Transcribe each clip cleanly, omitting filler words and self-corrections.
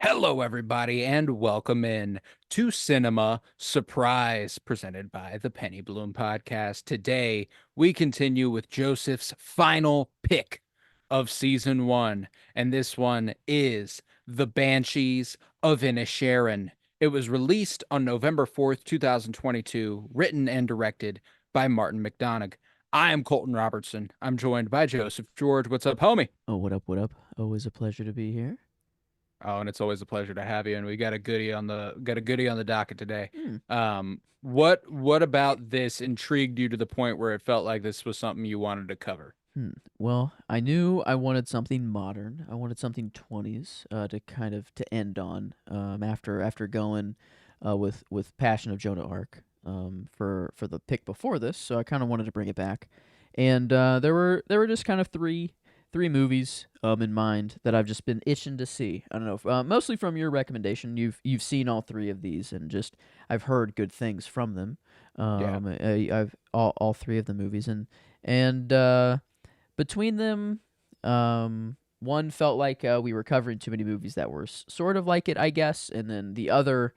Hello, everybody, and welcome in to Cinema Surprise, presented by the Penny Bloom Podcast. Today, we continue with Joseph's final pick of season one, and this one is The Banshees of Inisherin. It was released on November 4th, 2022, written and directed by Martin McDonagh. I am Colton Robertson. I'm joined by Joseph George. What's up, homie? Oh, what up? What up? Always a pleasure to be here. Oh, and it's always a pleasure to have you. And we got a goodie on the docket today. Hmm. What about this intrigued you to the point where it felt like this was something you wanted to cover? Well, I knew I wanted something modern. I wanted something 20s to kind of to end on after going with Passion of Joan of Arc for the pick before this. So I kind of wanted to bring it back. And there were just kind of three movies in mind that I've just been itching to see. I don't know, mostly from your recommendation. You've seen all three of these, and just I've heard good things from them. Yeah. I've all three of the movies, and between them, one felt like we were covering too many movies that were sort of like it, I guess, and then the other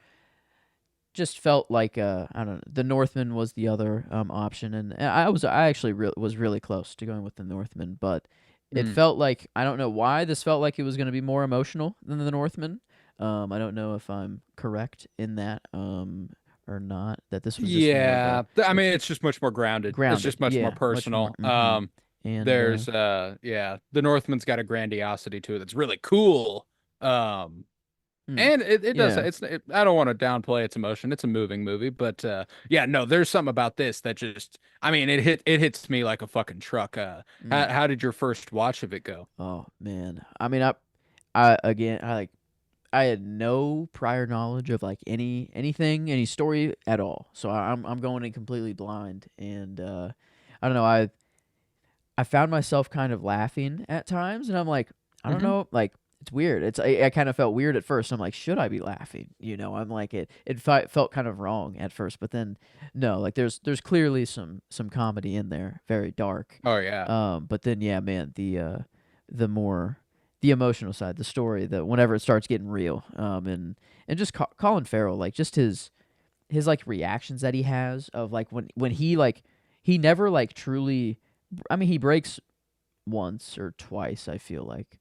just felt like I don't know. The Northman was the other option, and I actually was really close to going with the Northman, but it Mm. felt like I don't know why this felt like it was going to be more emotional than the Northman. I don't know if I'm correct in that or not. That this was just more of a Yeah. I mean, it's just much more grounded. It's grounded, just much more yeah, much more. personal. And There's yeah, the Northman's got a grandiosity to it that's really cool. Um, mm, And it does. yeah. I don't want to downplay its emotion. It's a moving movie, but yeah, no, there's something about this that just, I mean, it hits me like a fucking truck. Mm. How did your first watch of it go? Oh man, I mean, I again, I had no prior knowledge of like any story at all. So I'm going in completely blind, and I don't know. I found myself kind of laughing at times, and I'm like, I don't Hmm. know, like it's weird. I kind of felt weird at first. I'm like, should I be laughing? I'm like felt kind of wrong at first, but then no, like there's clearly some comedy in there, very dark. Oh yeah. But then yeah, man, the more the emotional side, the story, that whenever it starts getting real, and just Colin Farrell, like just his like reactions that he has of like when he like he never like truly, I mean he breaks once or twice, I feel like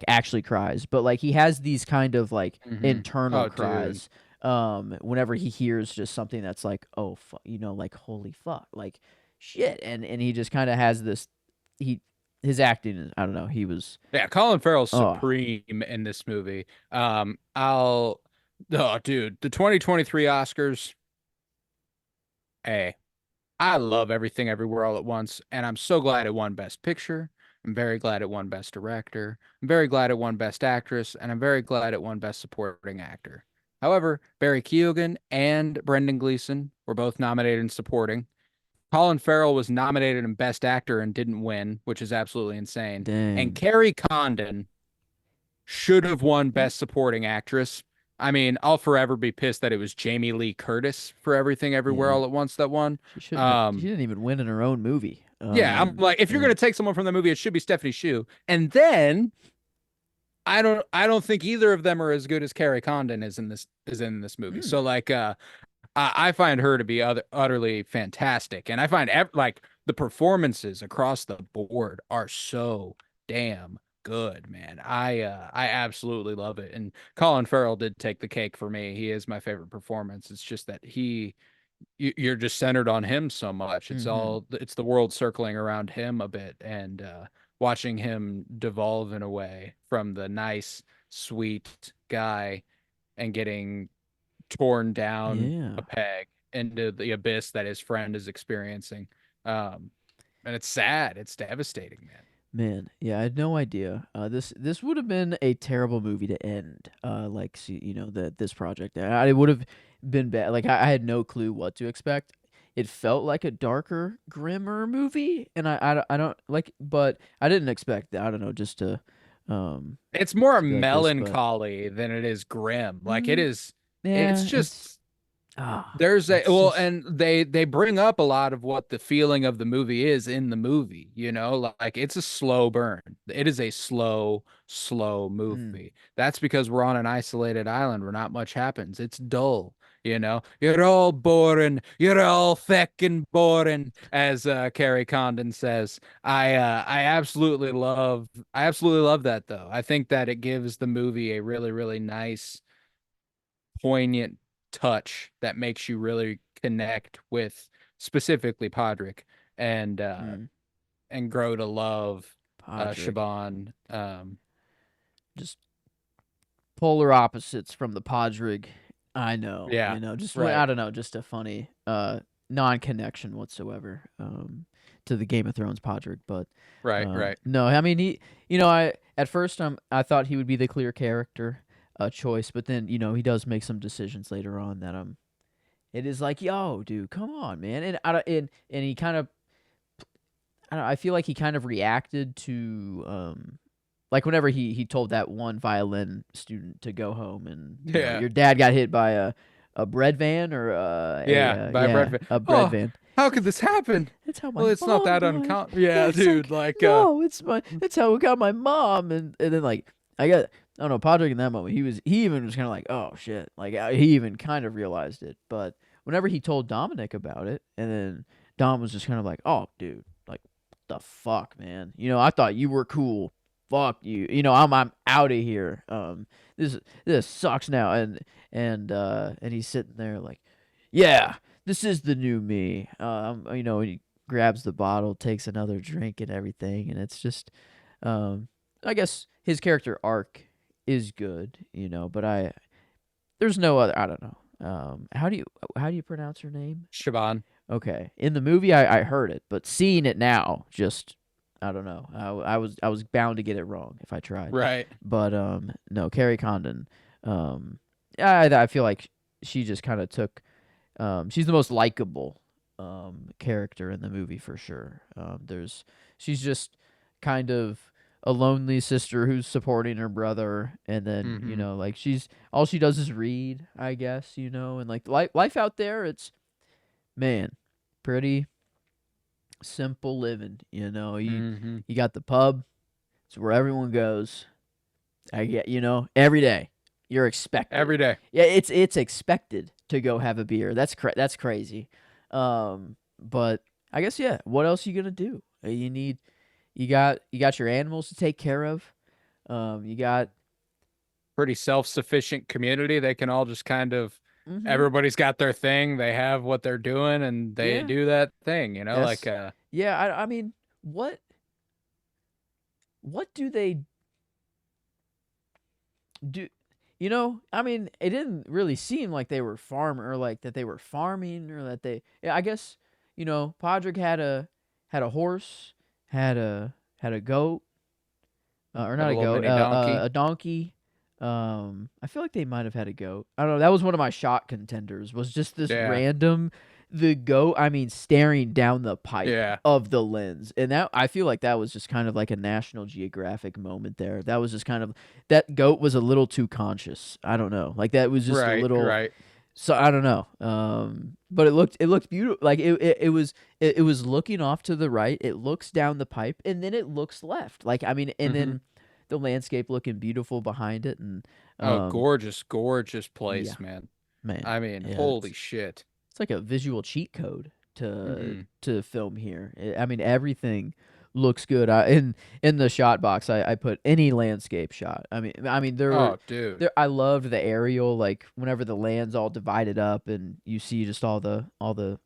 actually cries, but like he has these kind of like Hmm. internal Oh dude. cries whenever he hears just something that's like, oh like holy fuck, like shit, and he just kind of has this, he his acting I don't know, he was, Yeah, Colin Farrell's oh supreme in this movie. I'll oh dude, the 2023 Oscars. Hey, I love Everything Everywhere All at Once, and I'm so glad it won Best Picture. I'm very glad it won Best Director. I'm very glad it won Best Actress, and I'm very glad it won Best Supporting Actor. However, Barry Keoghan and Brendan Gleeson were both nominated in supporting. Colin Farrell was nominated in Best Actor and didn't win, which is absolutely insane. And dang. Carrie Condon should have won Best Supporting Actress. I mean, I'll forever be pissed that it was Jamie Lee Curtis for Everything Everywhere Yeah, All at Once that won. she Um, didn't even win in her own movie. Yeah, I'm like, if you're gonna And take someone from the movie, it should be Stephanie Shu. And then I don't think either of them are as good as Carrie Condon is in this movie. mm, So like I find her to be utterly fantastic. And I find like the performances across the board are so damn good, man. I absolutely love it. And Colin Farrell did take the cake for me. He is my favorite performance. It's just that you're just centered on him so much. mm-hmm. It's the world circling around him a bit, and watching him devolve in a way from the nice, sweet guy and getting torn down a Yeah. peg into the abyss that his friend is experiencing. Um, and it's sad. It's devastating, man. Man, yeah, I had no idea. This would have been a terrible movie to end. Like, see, this project. I would have been bad. Like, I had no clue what to expect. It felt like a darker, grimmer movie, and I don't like, but I didn't expect that. I don't know, um, It's more to be like this, but melancholy than it is grim. Like it mm, is, it's yeah, just Ah, There's a it's well, just and they bring up a lot of what the feeling of the movie is in the movie, like it's a slow burn. It is a slow mm, movie. That's because we're on an isolated island where not much happens. It's dull, you know. You're all boring. You're all feckin' boring, as Carrie Condon says. I absolutely love that though. I think that it gives the movie a really, really nice poignant touch that makes you really connect with specifically Podrick and uh mm, and grow to love Podrick. Shaban. Just polar opposites from the Podrick. I know, Yeah, just right, I don't know, just a funny non-connection whatsoever to the Game of Thrones Podrick, but right. no, I mean I at first I thought he would be the clear character choice, but then he does make some decisions later on that it is like, yo, dude, come on, man, and and he kind of I don't know, I feel like he kind of reacted to like whenever he told that one violin student to go home, and Yeah, your dad got hit by a bread van, or yeah. By yeah, Brett. a bread Oh, van. how could this happen? That's how my Well, it's not mom that died. uncommon. Yeah, It's dude. like, Like, no, it's how we got my mom, and then like I don't know, Patrick in that moment he even was kind of like, oh shit, like he even kind of realized it, but whenever he told Dominic about it, and then Dom was just kind of like, oh dude, like the fuck, man, I thought you were cool. Fuck you, I'm out of here. This this sucks now, and he's sitting there like, yeah, this is the new me. And he grabs the bottle, takes another drink and everything, and it's just, um, I guess his character arc is good, but there's no other. I don't know. How do you pronounce her name? Shaban. Okay, in the movie I heard it, but seeing it now, just I don't know. I was bound to get it wrong if I tried, Right. but no, Carrie Condon. I feel like she just kind of took she's the most likable character in the movie for sure. She's just kind of a lonely sister who's supporting her brother, and then Mm-hmm. like she's all she does is read, I guess, and like life out there, it's man, pretty simple living. Mm-hmm. You got the pub, it's where everyone goes. I get, every day you're expected. Every day. Yeah, it's expected to go have a beer. That's crazy. But I guess yeah. What else you gonna do? You got your animals to take care of. You got Pretty self-sufficient community. They can all just kind of mm-hmm. everybody's got their thing. They have what they're doing and they Yeah. do that thing, like That's yeah. I mean, what do they do? I mean, it didn't really seem like they were or like that they were farming, or that they. Yeah, I guess Podrick had a horse, had a goat, or a not a little goat, mini donkey. a donkey. I feel like they might have had a goat. I don't know. That was one of my shot contenders. Was just this Yeah. random, the goat. I mean, staring down the pipe Yeah. of the lens, and that I feel like that was just kind of like a National Geographic moment there. That was just kind of that goat was a little too conscious. I don't know. Like that was just a Right, little. right. So I don't know. But it looked beautiful. Like it was looking off to the right. It looks down the pipe, and then it looks left. Like I mean, and Hmm. then the landscape looking beautiful behind it, and Oh, um, gorgeous, gorgeous yeah, place, man. man, I mean, yeah, holy shit. it's like a visual cheat code to Hmm. to film here. I mean, everything looks good. In the shot box, I put any landscape shot. I mean, Oh, dude. I loved the aerial, like whenever the land's all divided up and you see just all the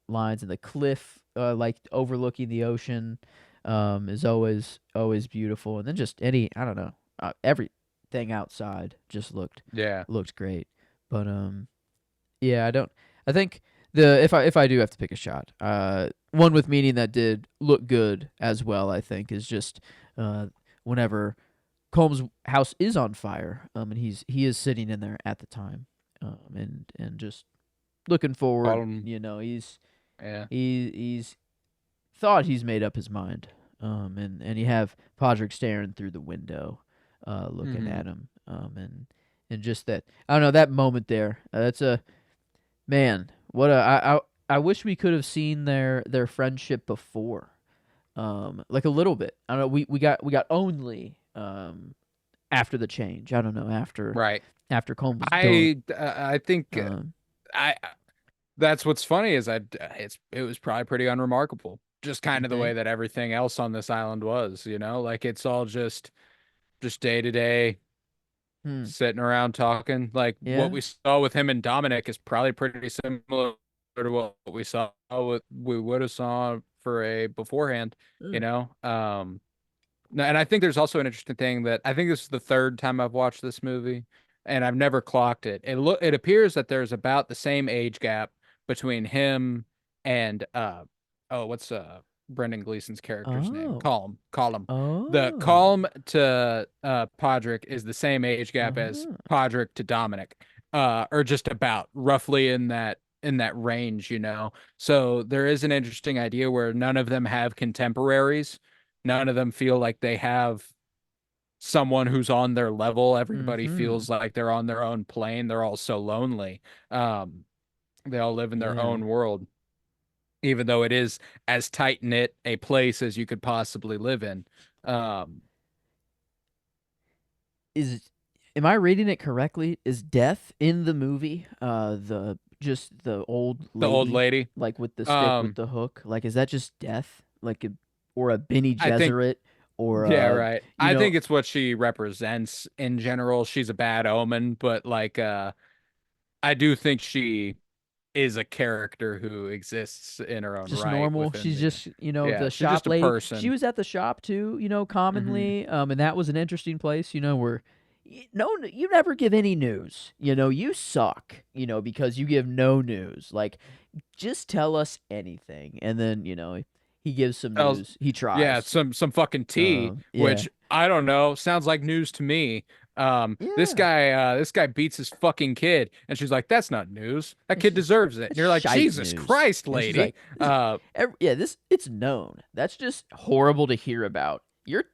lines, and the cliff, like overlooking the ocean, is always beautiful. And then just I don't know, everything outside just Yeah. looked great. But yeah, I don't. I think if I do have to pick a shot, one with meaning that did look good as well, I think, is just uh, whenever Combs' house is on fire, and he is sitting in there at the time, and just looking forward. Bottom. Yeah. He's thought he's made up his mind, and you have Podrick staring through the window, looking Hmm. at him, and just that I don't know that moment there. That's a man. What a, I wish we could have seen their friendship before. Like a little bit. I don't know. We got only after the change. I don't know Right. after Colm was done. I think Um, I that's what's funny is it was probably pretty unremarkable. Just you kind of the way think? that everything else on this island was, like it's all just day to day Hmm. sitting around talking. Like what Yeah. we saw with him and Dominic is probably pretty similar to what we would have saw for a beforehand, you Mm. know. No, and I think there's also an interesting thing that I think this is the third time I've watched this movie, and I've never clocked it. It appears that there's about the same age gap between him and what's Brendan Gleeson's character's name? Oh. Colm. Colm. The Oh. Colm to Podrick is the same age gap as Uh-huh. Podrick to Dominic, or just about roughly in that range, you know. So there is an interesting idea where none of them have contemporaries. None of them feel like they have someone who's on their level. Everybody Mm-hmm. feels like they're on their own plane. They're all so lonely. Um, they all live in their Yeah. own world, even though it is as tight knit a place as you could possibly live in. Um, Is am I reading it correctly? Is Death in the movie the just the old the old lady lady. like with the stick with Um, the hook? Like is that just Death? Or a Benny I think, Gesserit or yeah, right. you I know think it's what she represents in general. She's a bad omen, but like, I do think she is a character who exists in her own just right normal. within She's the just, yeah, the she's shop just a lady. She person. was at the shop too, Hmm. commonly. And that was an interesting place, where no, you never give any news. You suck, because you give no news. Like, just tell us anything. And then, he gives some Else, news. He yeah, tries. some fucking tea, Yeah. which I don't know, sounds like news to me. Yeah. This guy beats his fucking kid, and she's like, "That's not news. That It's kid just deserves it." And that's you're like, shite "Jesus news. Christ, And she's lady." like, this it's known. That's just horrible to hear about. You're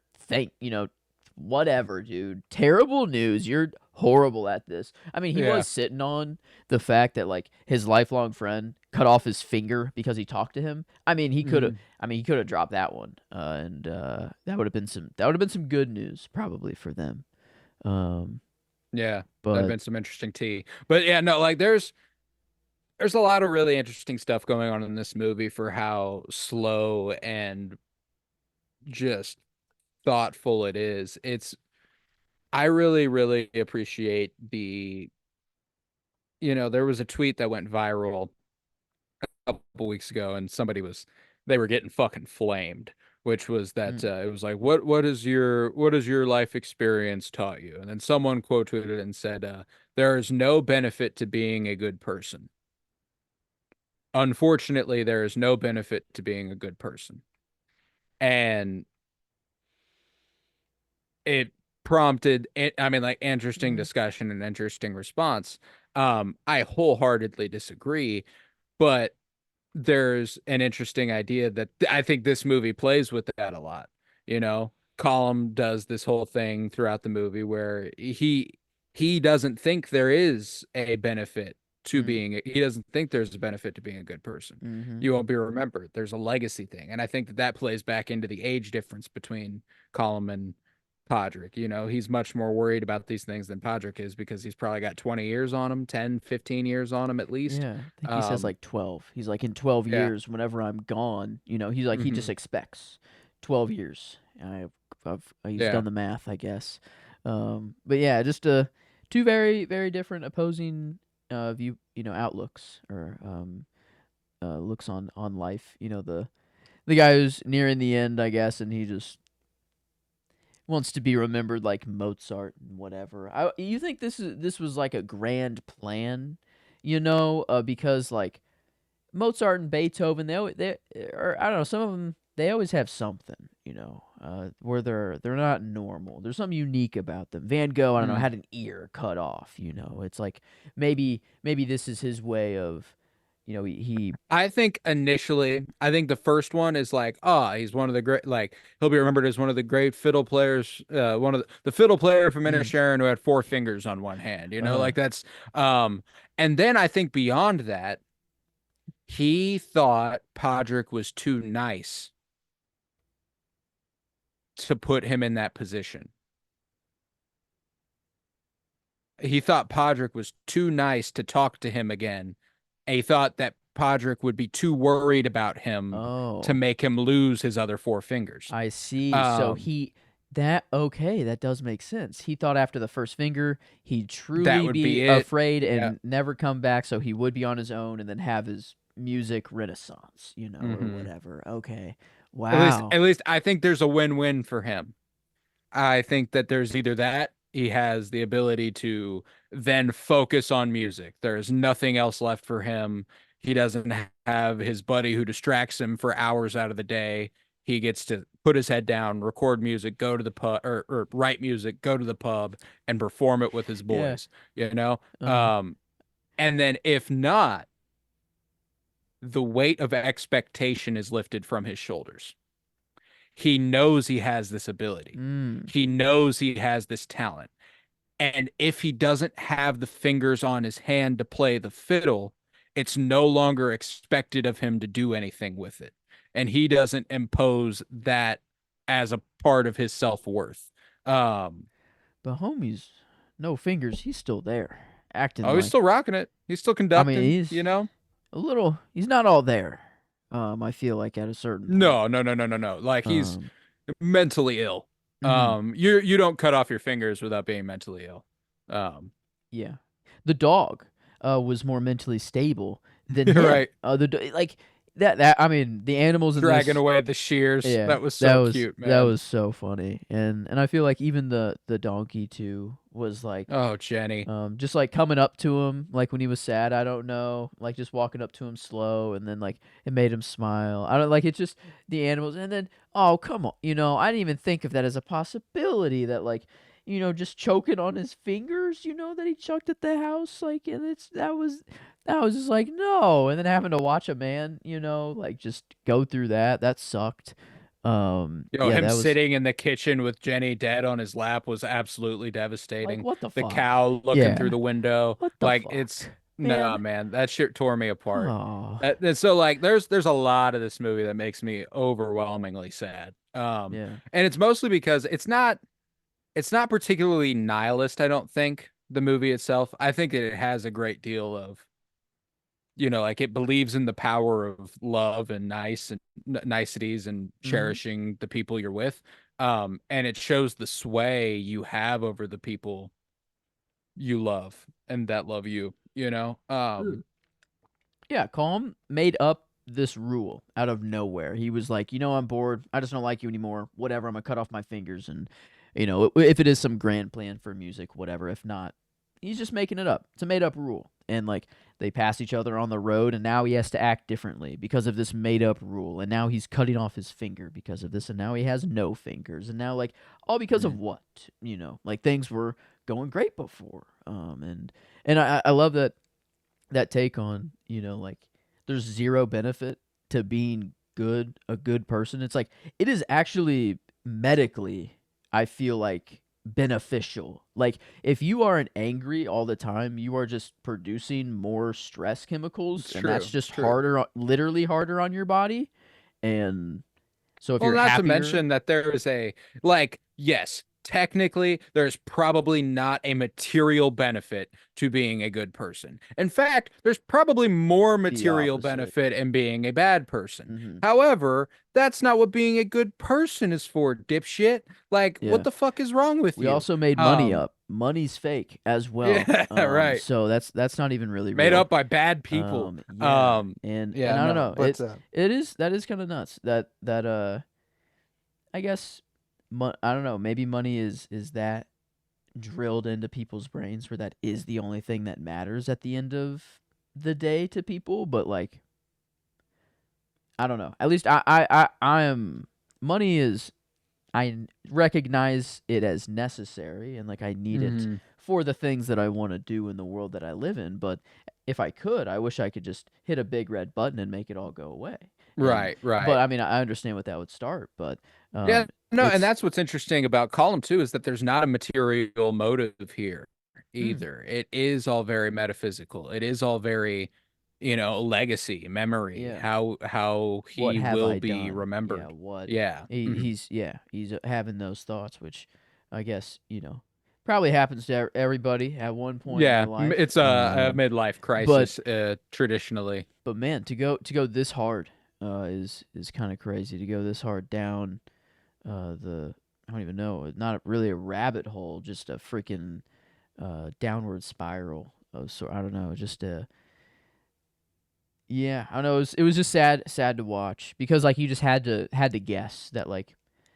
whatever, dude. Terrible news. You're horrible at this. I mean, he Yeah. was sitting on the fact that like his lifelong friend cut off his finger because he talked to him. I mean, he could have. Hmm. I mean, he could have dropped that one, and that would have been some good news probably for them. Um, Yeah, that'd but been some interesting tea. But yeah, no, like there's a lot of really interesting stuff going on in this movie for how slow and just thoughtful it is. I really, really appreciate there was a tweet that went viral a couple weeks ago, and they were getting fucking flamed, which was that mm, it was like, what has your life experience taught you? And then someone quote tweeted it and said, there is no benefit to being a good person. Unfortunately, there is no benefit to being a good person. And it prompted I mean, like, interesting mm, discussion and interesting response. I wholeheartedly disagree, but there's an interesting idea that I think this movie plays with that a lot. Colm does this whole thing throughout the movie where he doesn't think there is a benefit to mm, being he doesn't think there's a benefit to being a good person. mm-hmm. You won't be remembered. There's a legacy thing, and I think that plays back into the age difference between Colm and Podrick. He's much more worried about these things than Podrick is because he's probably got 20 years on him, 10, 15 years on him at least. Yeah, I think he says Um, like 12. He's like, in 12 yeah. years, whenever I'm gone, he's like, he just Hmm. expects 12 years. He's done Yeah. the math, I guess. But yeah, just two very, very different opposing outlooks or looks on life. The guy who's nearing the end, I guess, and he just wants to be remembered like Mozart and whatever. You think this was like a grand plan, because like Mozart and Beethoven, or I don't know, some of them they always have something, where they're not normal. There's something unique about them. Van Gogh, I don't know, Mm. had an ear cut off. It's like maybe this is his way of, he I think the first one is like, he's one of the great, like, he'll be remembered as one of the great fiddle players, one of the fiddle player from mm, Inisherin who had four fingers on one hand, uh like um, and then I think beyond that, He thought Podrick was too nice to put him in that position. He thought Podrick was too nice to talk to him again. And he thought that Podrick would be too worried about him to Oh, make him lose his other four fingers. I see. So Um, he that okay, that does make sense. He thought after the first finger he'd that truly would be be it. afraid Yeah. and never come back, so he would be on his own and then have his music renaissance, or Hmm. whatever. Okay. At least, Wow. at least I think there's a win-win for him. I think that there's either that he has the ability to then focus on music. There's nothing else left for him. He doesn't have his buddy who distracts him for hours out of the day. He gets to put his head down, record music, go to the pub or write music, go to the pub and perform it with his Yeah. boys, you know? Uh-huh. And then if not, the weight of expectation is lifted from his shoulders. He knows he has this ability. Mm. He knows he has this talent. And if he doesn't have the fingers on his hand to play the fiddle, it's no longer expected of him to do anything with it. And he doesn't impose that as a part of his self-worth. Um, But homie's no fingers, he's still there. Acting oh, he's like still rocking it. He's still I mean, conducting, he's he's not all there. I feel like at a certain point. No, no, no, no, no, no. Like he's Um, mentally ill. mhm. You don't cut off your fingers without being mentally ill. Um, Yeah. The dog was more mentally stable than him. right. Like that I mean, the animals in Dragging this. away the shears. Yeah, That was so cute, that man. was so funny. And I feel like even the donkey too was like Oh, Jenny. just like coming up to him like when he was sad, I don't know, like just walking up to him slow and then like it made him smile. I don't like it's just the animals and then oh, come on. I didn't even think of that as a possibility that like just choking on his fingers, that he chucked at the house, like, and that was just like no, and then having to watch a man, like just go through that sucked. Yeah, Him that was sitting in the kitchen with Jenny dead on his lap was absolutely like devastating. what the The fuck. cow looking through Yeah, the window, what the like it's fuck, nah, man. man, that shit tore me apart. Oh, And so like there's a lot of this movie that makes me overwhelmingly sad. yeah. And it's mostly because it's not particularly nihilist, I don't think, the movie itself. I think that it has a great deal of like it believes in the power of love and niceties and Mm-hmm. cherishing the people you're with. And it shows the sway you have over the people you love and that love you. Yeah, Calm made up this rule out of nowhere. He was like, I'm bored. I just don't like you anymore. Whatever. I'm gonna cut off my fingers, and if it is some grand plan for music, whatever. If not, he's just making it up. It's a made up rule, and like they pass each other on the road, and now he has to act differently because of this made up rule, and now he's cutting off his finger because of this, and now he has no fingers, and now like all because of Mm. what? Like things were going great before. And I love that take on like there's zero benefit to being a good person. It's like it is actually medically, I feel like, beneficial. Like if you aren't angry all the time, you are just producing more stress chemicals, It's and that's true. It's just true. literally harder on your body. And so if Well, you're not to happier. mention that there is yes, technically, there's probably not a material benefit to being a good person. In fact, there's probably more The material opposite. benefit in being a bad person. Hmm. However, that's not what being a good person is for, dipshit. Like, what Yeah. the fuck is wrong with We you? also made money Um, up. Money's fake as well. yeah, right. So that's not even really Made real. up by bad people. Yeah. And Yeah, I don't no, know. but That is kind of nuts. That I guess I don't know. Maybe money is that drilled into people's brains where that is the only thing that matters at the end of the day to people. But like I don't know. At least I am. Money is recognize it as necessary and like I need it mhm, for the things that I want to do in the world that I live in. But if I could, I wish I could just hit a big red button and make it all go away. And right, right. but I mean, I understand what that would start, but Yeah, no, and it's that's what's interesting about Column 2 is that there's not a material motive here mm, either. It is all very metaphysical. It is all very legacy, memory, Yeah. how What he have will I be done? Yeah, remembered. what Yeah. hmm he's having those thoughts, which I guess probably happens to everybody at one point in their Yeah, life. it's a midlife But crisis traditionally. man, to go this hard is kind of crazy. To go this hard down the I don't even know, not really a rabbit hole, just a freaking downward spiral of sort. I don't know, just a yeah. I don't know. It was just sad to watch because like you just had to guess that like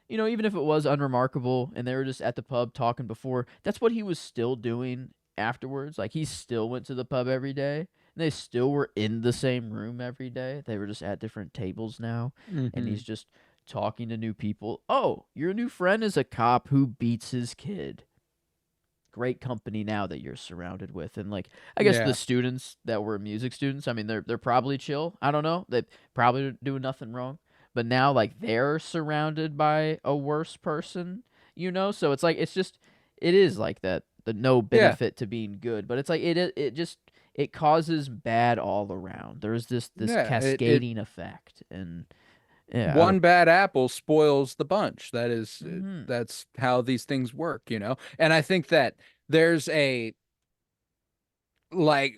even if it was unremarkable and they were just at the pub talking before, that's what he was still doing afterwards. Like he still went to the pub every day. And they still were in the same room every day. They were just at different tables now, and hmm he's just talking to new people. Oh, your new friend is a cop who beats his kid. Great company now that you're surrounded with. And like I guess the Yeah. students that were music students, I mean they're probably chill. I don't know. They probably doing nothing wrong. But now like they're surrounded by a worse person. So it's like it is like that. The no Yeah. benefit to being good, but it's like it just it causes bad all around. There's this Yeah. It cascading effect, and yeah, I one don't. bad apple spoils the bunch. Mhm. That's how these things work. And I think that there's a like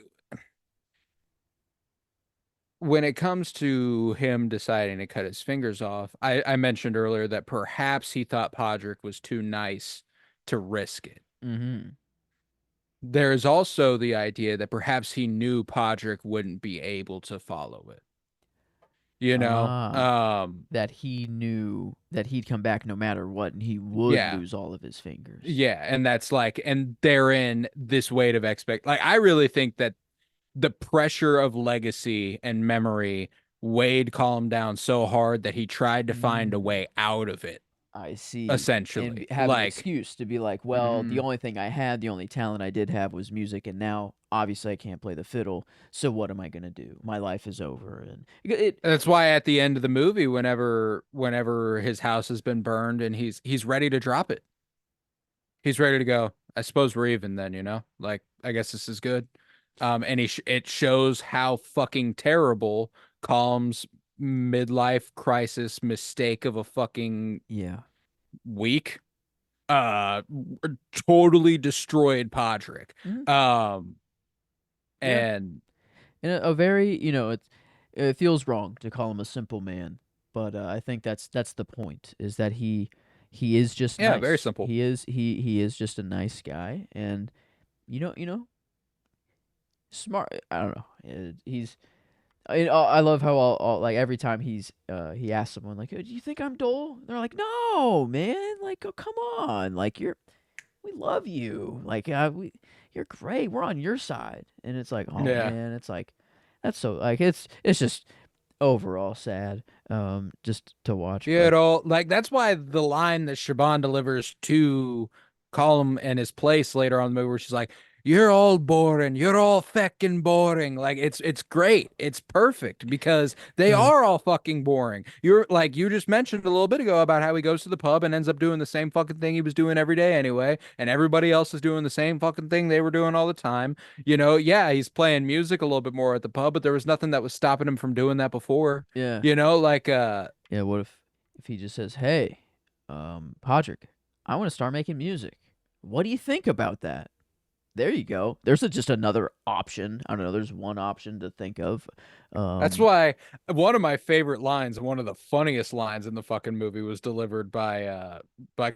when it comes to him deciding to cut his fingers off, I mentioned earlier that perhaps he thought Podrick was too nice to risk it. Mhm. There is also the idea that perhaps he knew Podrick wouldn't be able to follow it. You know? Ah. That he knew that he'd come back no matter what, and he would Yeah. lose all of his fingers. Yeah, and that's like, and therein this weight of like I really think that the pressure of legacy and memory weighed Colm down so hard that he tried to find a Mm, way out of it, I see. And essentially. have an Like, excuse to be like, well, the mhm. only thing I had, the only talent I did have was music, and now obviously I can't play the fiddle. So what am I gonna do? My life is over, and it. That's why at the end of the movie, whenever his house has been burned and he's ready to drop it, he's ready to go. I suppose we're even then. Like, I guess this is good. And it shows how fucking terrible Calm's midlife crisis mistake of a fucking Yeah. week uh totally destroyed Podrick. Mhm. Um Yeah. and And a very, it feels wrong to call him a simple man, but I think that's the point is that he is just yeah, very nice. simple. He is just a nice guy, and smart. I don't know. He's. I love how like every time he asks someone like, "Oh, do you think I'm dull?" They're like, "No, man. Like, oh, come on. Like, we love you. Like, you're great. We're on your side." And it's like, oh Yeah. man, it's like that's so like it's just overall sad, just to watch. Yeah, But like that's why the line that Shaban delivers to Colm and his place later on in the movie, where she's like, "You're all boring. You're all fucking boring." Like it's great. It's perfect because they uh, are all fucking boring. You're like you just mentioned a little bit ago about how he goes to the pub and ends up doing the same fucking thing he was doing every day anyway, and everybody else is doing the same fucking thing they were doing all the time. Yeah, he's playing music a little bit more at the pub, but there was nothing that was stopping him from doing that before. yeah, Like yeah. What if he just says, "Hey, Podrick, I want to start making music. What do you think about that?" There you go. There's just another option. I don't know. There's one option to think of. That's Um, why one of my favorite lines and one of the funniest lines in the fucking movie was delivered by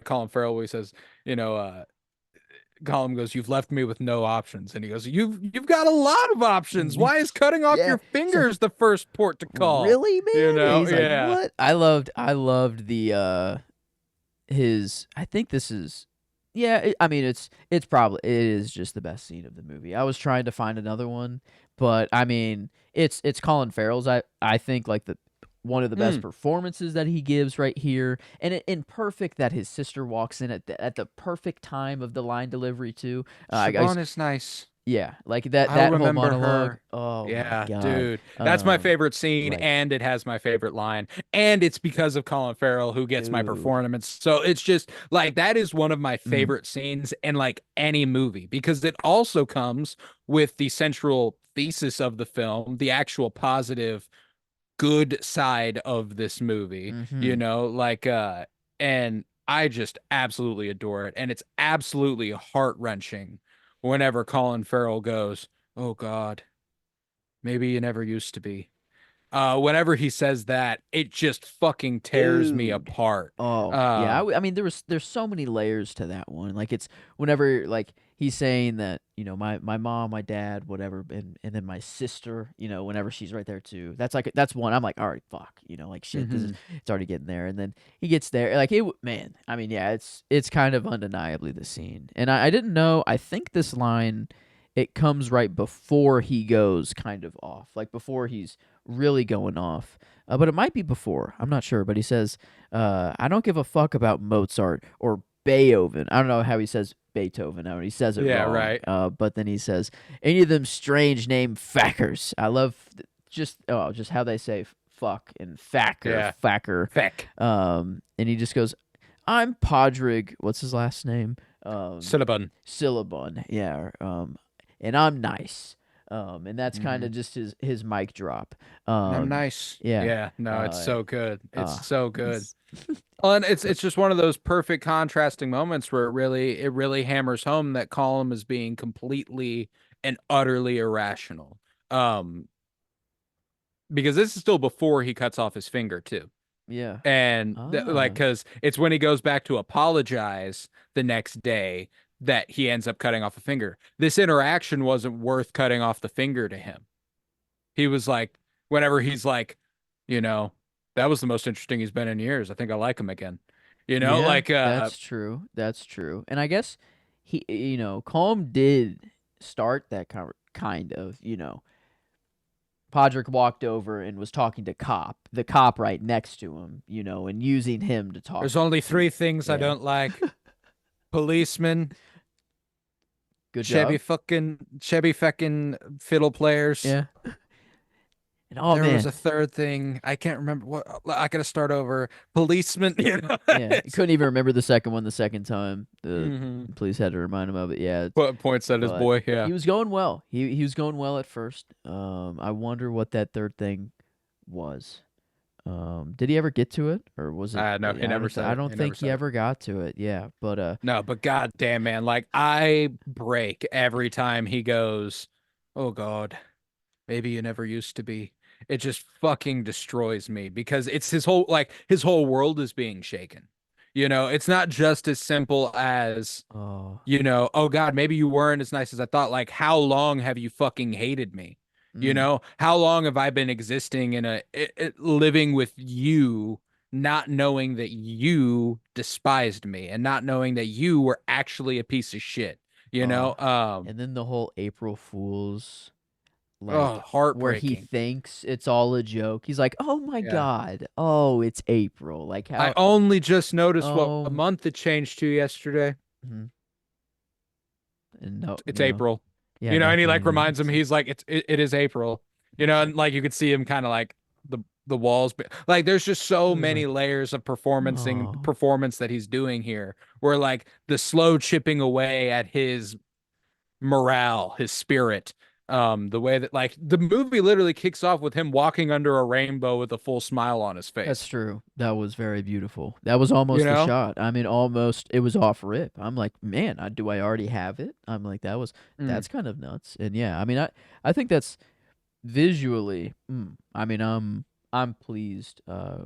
Colin Farrell, where he says, you know, uh Colin goes, "You've left me with no options." And he goes, "You've got a lot of options. Why is cutting off yeah. your He's like, fingers the first port to call?" really, man? He's like, Yeah. what? I loved the his. I think this is. Yeah, I mean, it is just the best scene of the movie. I was trying to find another one, but I mean, it's Colin Farrell's. I think like the one of the best Mm, performances that he gives right here, and in perfect that his sister walks in at the perfect time of the line delivery too. I Siobhan is nice. Yeah, like that I'll that whole remember monologue. her. Oh my Yeah, God. dude. That's my favorite scene, Like, and it has my favorite line. And it's because of Colin Farrell who gets my dude. performance. So it's just like that is one of my Mm, favorite scenes in like any movie because it also comes with the central thesis of the film, the actual positive good side of this movie, mm-hmm. and I just absolutely adore it. And it's absolutely heart-wrenching whenever Colin Farrell goes, "Oh God, maybe you never used to be." Whenever he says that, it just fucking tears me Dude. apart. Oh, yeah. Uh, I mean, there's so many layers to that one. Like it's whenever like he's saying that, my mom, my dad, whatever, and then my sister, whenever she's right there too. That's one. I'm like, all right, fuck, like shit. This is mhm. it's already getting there, and then he gets there. Like man. I mean, yeah, it's kind of undeniably the scene. And I didn't know. I think this line, it comes right before he goes kind of off, like before he's really going off. But it might be before. I'm not sure. But he says, I don't give a fuck about Mozart or Beethoven. I don't know how he says Beethoven now. He says it Yeah, wrong. right. But then he says, any of them strange name fackers. I love just how they say fuck and Yeah. facker. Feck. And he just goes, I'm Podrig. What's his last name? Cinnabon. Syllabon. Yeah. And I'm nice. And that's kind Hmm. of just his mic drop. And I'm Um, nice. yeah. Yeah, no, it's Uh, so good. It's so good. it's Well, and it's just one of those perfect contrasting moments where it really hammers home that Colin is being completely and utterly irrational. Um, because this is still before he cuts off his finger too. yeah. And like Ah, cuz it's when he goes back to apologize the next day that he ends up cutting off a finger. This interaction wasn't worth cutting off the finger to him. He was like whenever he's like, you know, that was the most interesting he's been in years. I think I like him again. yeah. Like That's true. That's true. And I guess Calm did start that kind of. Podrick walked over and was talking to the cop right next to him, and using him to talk there's only to. three things I Yeah. don't like. Policemen, Good job. Chevy fucking fiddle players. Yeah. And oh There was man, a third thing. I can't remember what. I gotta start over. Policeman, yeah, he couldn't even remember the second one the second time. The hmm police had to remind him of it. Yeah, Points at his but boy. Yeah. he was going well. He was going well at first. I wonder what that third thing was. Did he ever get to it, or was it? No, he never said I it. don't He never think he said it. ever got to it. Yeah, but No, but goddamn, man, like I break every time he goes, "Oh God, maybe you never used to be." It just fucking destroys me because it's his whole world is being shaken. It's not just as simple as, oh, oh God, maybe you weren't as nice as I thought. Like, how long have you fucking hated me? mm, How long have I been existing in living with you, not knowing that you despised me and not knowing that you were actually a piece of shit, you oh, know? and then the whole April Fools, Oh, like where he heartbreaking. thinks it's all a joke. He's like, "Oh my Yeah. God, oh it's April." Like I how? only just noticed what Oh, month it changed to yesterday. mhm. And no, It's April. yeah, And he nothing. like Yeah, reminds him it's like he's like it is April. it's like And like you could see him kind of like the walls like there's just so it's many like layers of oh, performance that he's doing here where like the slow chipping away at his morale, his spirit, the way that like the movie literally kicks off with him walking under a rainbow with a full smile on his that's face. true. That was very beautiful. That was You almost the know? shot. I mean, almost it was off rip. I'm like, man, do I already have it? I'm like, Mm. that's kind of nuts. And yeah, I mean, I think that's visually. I mean, I'm pleased.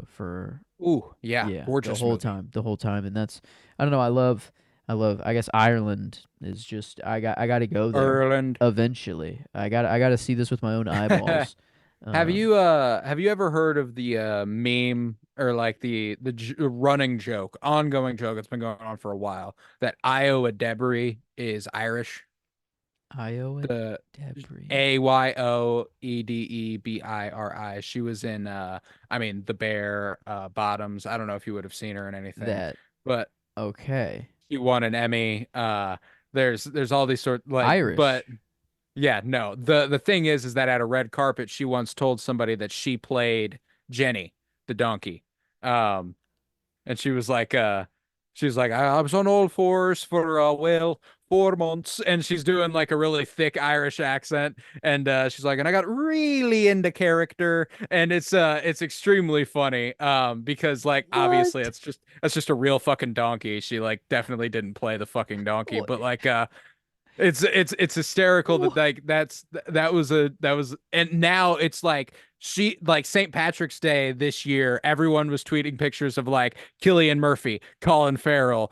For Ooh, yeah, yeah, gorgeous movie. the whole time, and that's I don't know. I love. I guess Ireland is just. I got to go there Ireland. eventually. I got to see this with my own eyeballs. Um, Have you ever heard of the meme or like the running joke, ongoing joke that's been going on for a while that Iowa Debris is Irish? Iowa The debris. Ayoedebiri. She was in I mean The Bear, Bottoms. I don't know if you would have seen her in anything, That but okay. she won an Emmy. There's all these sort like but Irish. Yeah, no. The thing is that at a red carpet, she once told somebody that she played Jenny, the donkey. Um, and she was like, I was on all fours for well 4 months, and she's doing like a really thick Irish accent, and she's like, and I got really into character, and it's extremely funny, because like obviously What? that's just a real fucking donkey. She like definitely didn't play the fucking donkey, What? but like it's hysterical that like that was and now it's like she like St. Patrick's Day this year, everyone was tweeting pictures of like Cillian Murphy, Colin Farrell,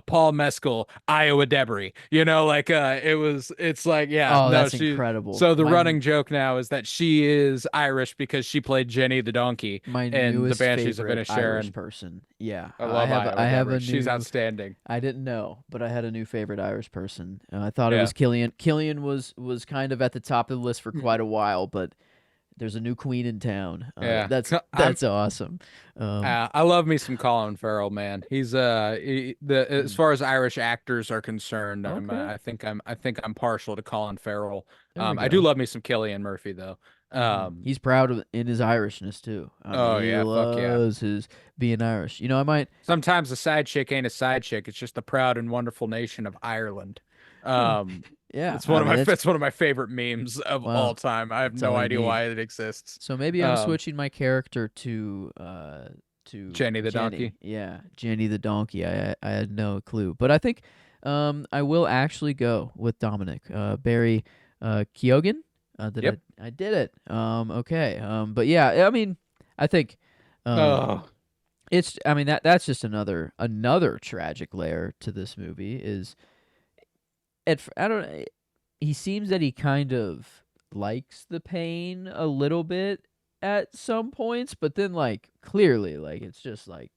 Paul Mescal, Iowa Debris. You know, like it's like yeah, Oh, no, that's she incredible. so the running joke now is that she is Irish because she played Jenny the donkey My in the newest Banshees of favorite Irish Inisherin. person. Yeah, I love I Iowa have a Debris. She's new. outstanding. I didn't know, but I had a new favorite Irish person. I thought it Yeah. was Killian. Killian was kind of at the top of the list for quite a while, but there's a new queen in town. Yeah. I'm That's awesome. Um, I love me some Colin Farrell, man. He's the as mm, far as Irish actors are concerned, okay, I think I'm partial to Colin Farrell. there we I do go. love me some Cillian Murphy though. Um, He's proud of in his Irishness too. I mean, oh he yeah, fuck yeah. loves his being Irish. You know, I might. Sometimes a side chick ain't a side chick. It's just the proud and wonderful nation of Ireland. Huh, Um, yeah, I mean, it's one of my favorite memes of all well, time. I have that's no all you idea need. why it exists. So maybe I'm Um, switching my character to Jenny the Jenny. donkey. Yeah, Jenny the donkey. I had no clue, but I think I will actually go with Dominic. Barry Keoghan. Did Yep. I did it. Okay. But yeah, I mean, I think um Oh it's I mean that's just another tragic layer to this movie is I don't he seems that he kind of likes the pain a little bit at some points, but then like clearly like it's just like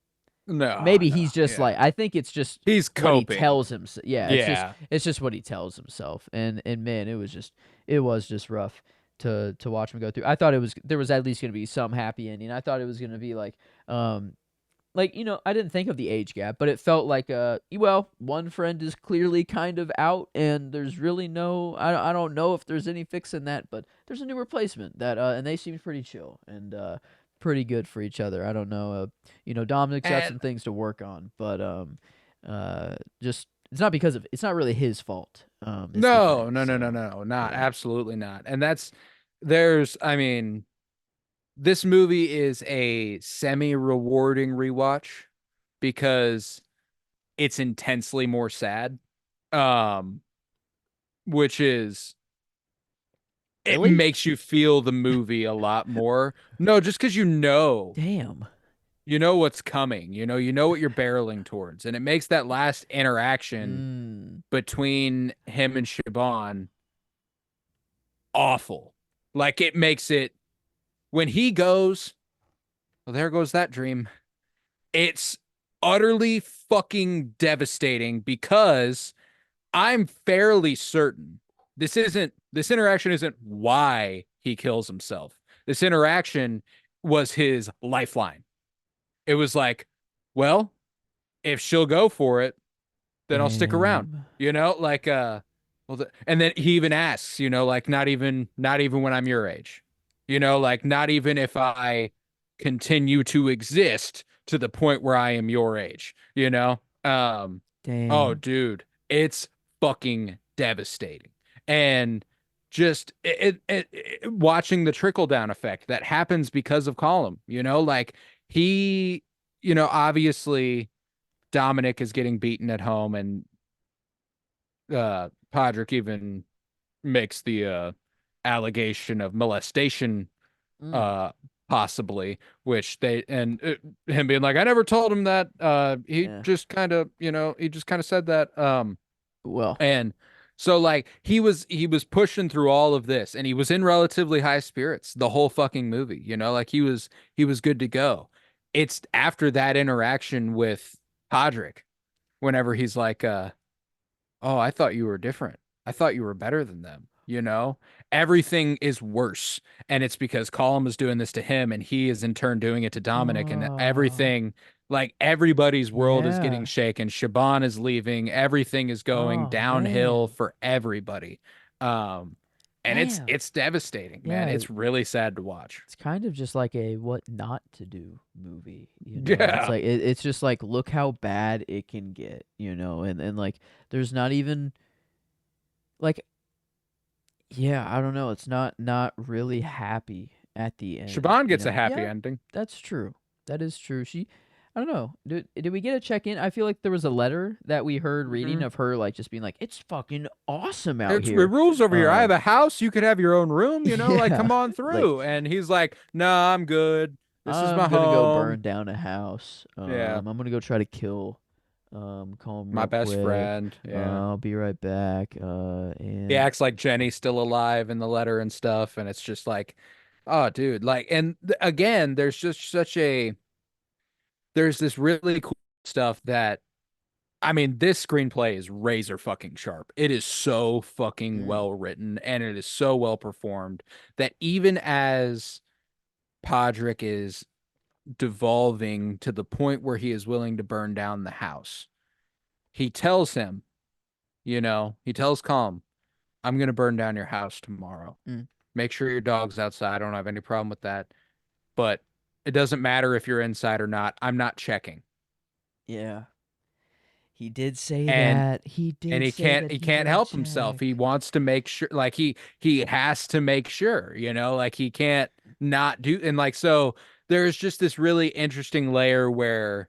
no, maybe no, he's just yeah. like I think it's just He's what he coping. tells himself. Yeah, Yeah. it's just what he tells himself. And man, it was just rough to watch him go through. I thought it was there was at least going to be some happy ending. I thought it was going to be um like I didn't think of the age gap, but it felt like well, one friend is clearly kind of out and there's really no I don't know if there's any fix in that, but there's a new replacement that and they seemed pretty chill and pretty good for each other. I don't know Dominic's got And some things to work on, but just it's not because of it's not really his fault. Is the thing. no, no, no, no, So, no, not yeah. absolutely not. And that's there's I mean, this movie is a semi-rewarding rewatch because it's intensely more sad. Um, which is it Really? makes you feel the movie a lot more. No, just because Damn. you know what's coming, you know what you're barreling towards, and it makes that last interaction Mm. between him and Siobhan awful. Like it makes it when he goes, well, there goes that dream. It's utterly fucking devastating because I'm fairly certain this interaction isn't why he kills himself. This interaction was his lifeline. It was like, well, if she'll go for it, then I'll stick around. Damn. Like well and then he even asks, like not even when I'm your age. Like not even if I continue to exist to the point where I am your age. Oh Damn. dude, it's fucking devastating. And just watching the trickle down effect that happens because of Column, like he, obviously Dominic is getting beaten at home, and Podrick even makes the allegation of molestation, Mm. uh, possibly, which they and him being like, I never told him that. Yeah. He just kind of said that. Well, And so like he was pushing through all of this, and he was in relatively high spirits the whole fucking movie. Like he was good to go. It's after that interaction with Podrick, whenever he's like, oh, I thought you were different. I thought you were better than them. Everything is worse. And it's because Colin is doing this to him, and he is in turn doing it to Dominic. And oh, everything, like everybody's world is getting yeah. shaken. Shaban is leaving. Everything is going Oh, downhill man. for everybody. Um, and it's Damn. it's devastating, man. Yeah, It's really sad to watch. it's kind of just like a what not to do movie, you know. It's Yeah. like it's just like look how bad it can get, you know, and like there's not even like yeah, I don't know, it's not really happy at the end, Shaban you gets a know. happy Yeah, ending. that's true. That is true. She I don't know. Did we get a check in? I feel like there was a letter that we heard reading Hmm. of her like just being like it's fucking awesome out It here. rules over here. I have Um a house. You could have your own room, like yeah, come on like through. And he's like, "Nah, I'm good. This is I'm my gonna go home." burn down a house. Yeah. I'm gonna go try to kill call him My real best quick. friend. Yeah. I'll be right back. He And acts like Jenny's still alive in the letter and stuff, and it's just like, oh, dude, like, and again, there's this really cool stuff that, I mean, this screenplay is razor fucking sharp. It is so fucking mm, well written and it is so well performed that even as Podrick is devolving to the point where he is willing to burn down the house, he tells him, he tells Calm, I'm going to burn down your house tomorrow. mm, Make sure your dog's outside. I don't have any problem with that. But it doesn't matter if you're inside or not. I'm not checking. yeah, he did say And that. He and did he say can't that he he can't wouldn't help himself. He check. wants to make sure, like he has to make sure, like he can't not do, and like so there's just this really interesting layer where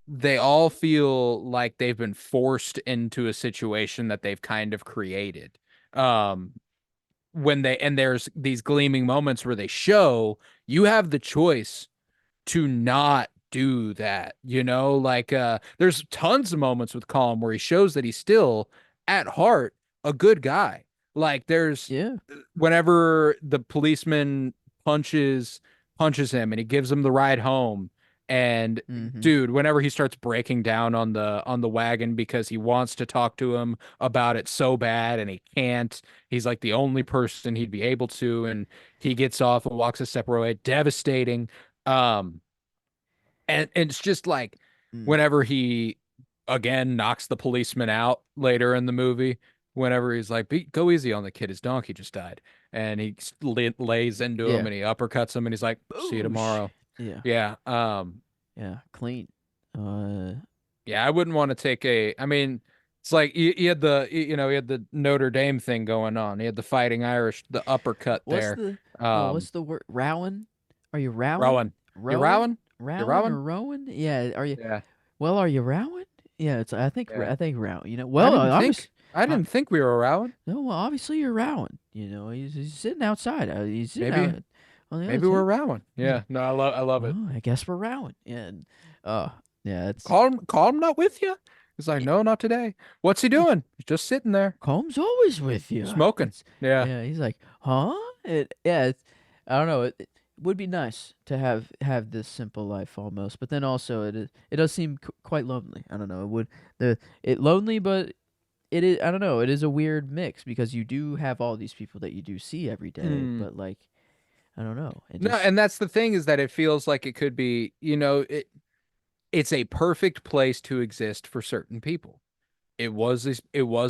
they all feel like they've been forced into a situation that they've kind of created. Um and there's these gleaming moments where they show you have the choice to not do that, like there's tons of moments with Colm where he shows that he's still at heart a good guy. Like there's Yeah. whenever the policeman punches punches him and he gives him the ride home, and Mm-hmm. dude, whenever he starts breaking down on the wagon because he wants to talk to him about it so bad and he can't, he's like the only person he'd be able to, and he gets off and walks a separate way, devastating. um and it's just like Mm. whenever he again knocks the policeman out later in the movie, whenever he's like, Go easy on the kid, his donkey just died," and he lays into him Yeah. and he uppercuts him and he's like, "See you Boosh. tomorrow." Yeah. Yeah. Yeah. Clean. Uh. Yeah, I wouldn't want to take I mean, it's like he had he had the Notre Dame thing going on. He had the Fighting Irish, the uppercut What's there. the um what's the word? Rowan? Are you Rowan? Rowan, you Rowan? Rowan, you Rowan Rowan. or Rowan? Yeah. Are you? Yeah. Well, are you Rowan? Yeah. It's. Yeah. I think Rowan. You know. I Well, didn't obviously. think I Uh, didn't think we were Rowan. no. Well, obviously you're Rowan. You know. He's sitting outside. He's sitting Maybe out on the other maybe we're table. Rowan. He's Yeah. like, No, I love it. well, I guess we're Rowan. And uh, yeah. It's. Call him not with you. He's like, Yeah. no, not today. What's he Yeah. doing? He's just sitting there Combs always with you. smoking. It's Yeah. yeah. He's like, huh? Yeah. I don't know. It would be nice to have this simple life almost, but then also it does seem quite lonely. I don't know. It would it lonely, but it is. I don't know. It is a weird mix because you do have all these people that you do see every day, Mm. but like I don't know. It No, just and that's the thing, is that it feels like it could be, it's a perfect place to exist for certain people. It was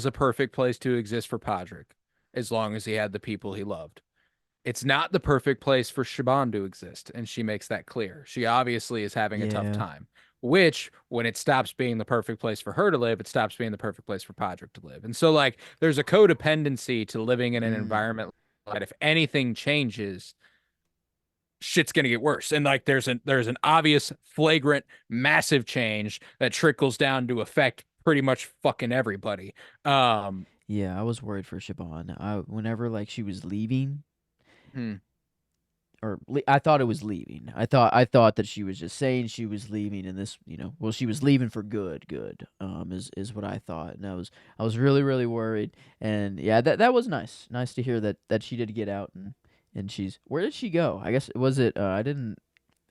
a perfect place to exist for Podrick, as long as he had the people he loved. It's not the perfect place for Shaban to exist, and she makes that clear. She obviously is having a tough yeah. time, which when it stops being the perfect place for her to live, it stops being the perfect place for Podrick to live. And so like there's a codependency to living in an Mm, environment that if anything changes, shit's gonna get worse. And like there's an obvious, flagrant, massive change that trickles down to affect pretty much fucking everybody. Um, yeah. I was worried for Siobhan. I whenever like she was leaving hmm. or I thought it was leaving. I thought that she was just saying she was leaving, and this, you know, well, she was leaving for good. Good, is what I thought, and I was really really worried, and yeah, that was nice. Nice to hear that she did get out, and she's where did she go? I guess was it I didn't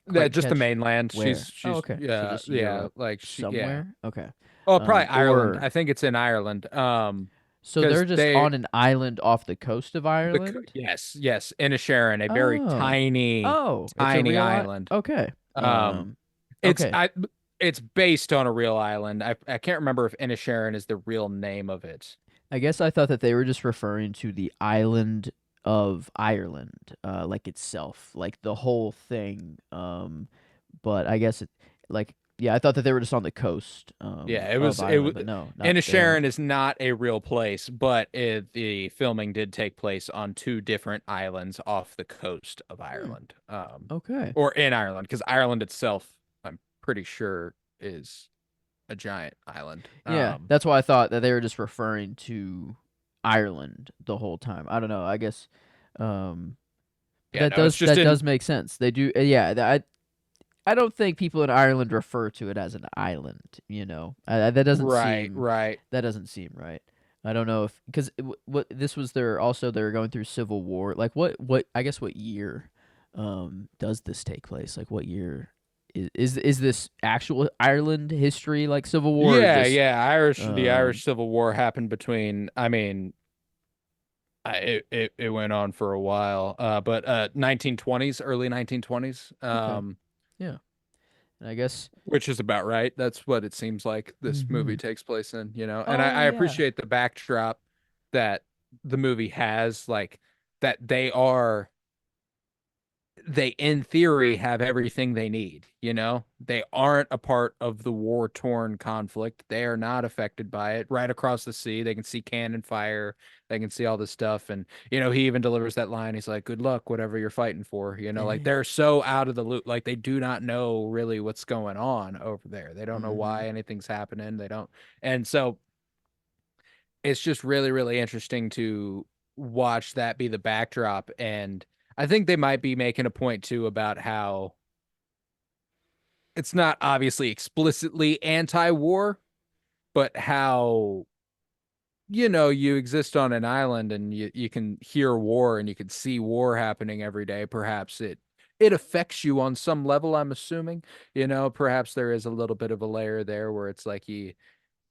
Yeah, quite just the catch mainland. She's where. Oh, she's okay, so yeah, just yeah, Europe like yeah. somewhere. Okay, Oh, probably Ireland. or I think it's in Ireland. so Because they're just they on an island off the coast of Ireland. yes, Inisherin, a very Oh, tiny, oh, it's a tiny real island. okay. Um, it's Okay. I it's based on a real island. I can't remember if Inisherin is the real name of it. I guess I thought that they were just referring to the island of Ireland, like itself, like the whole thing. But I guess it, like, yeah, I thought that they were just on the coast, Yeah, of it Ireland, was but no, not they Inisherin aren't. is not a real place, but the filming did take place on two different islands off the coast of Hmm. Ireland. Okay. Or in Ireland, because Ireland itself, I'm pretty sure, is a giant island. Yeah, that's why I thought that they were just referring to Ireland the whole time. I don't know. I guess, um, but Yeah, no, it's just that in does make sense. They do. Yeah, I don't think people in Ireland refer to it as an island. right, right. that doesn't seem right. I don't know if because what this was their also they're going through civil war. Like what I guess what year does this take place? Like what year is this actual Ireland history like civil war or Yeah, just yeah. The um Irish Civil War happened between, I mean, it went on for a while, but 1920s, early 1920s, okay. Yeah. And I guess which is about right. That's what it seems like this movie mhm. takes place in, you know. And Oh I yeah. appreciate the backdrop that the movie has, like that they in theory have everything they need, you know. They aren't a part of the war torn conflict. They are not affected by it. Right across the sea, they can see cannon fire, they can see all this stuff. And you know, he even delivers that line. He's like, good luck, whatever you're fighting for, you know. Like they're so out of the loop, like they do not know really what's going on over there. They don't know Mhm. why anything's happening. They don't. And so it's just really, really interesting to watch that be the backdrop. And I think they might be making a point too about how it's not obviously explicitly anti-war, but how, you know, you exist on an island and you can hear war and you can see war happening every day. Perhaps it affects you on some level, I'm assuming. You know, perhaps there is a little bit of a layer there where it's like he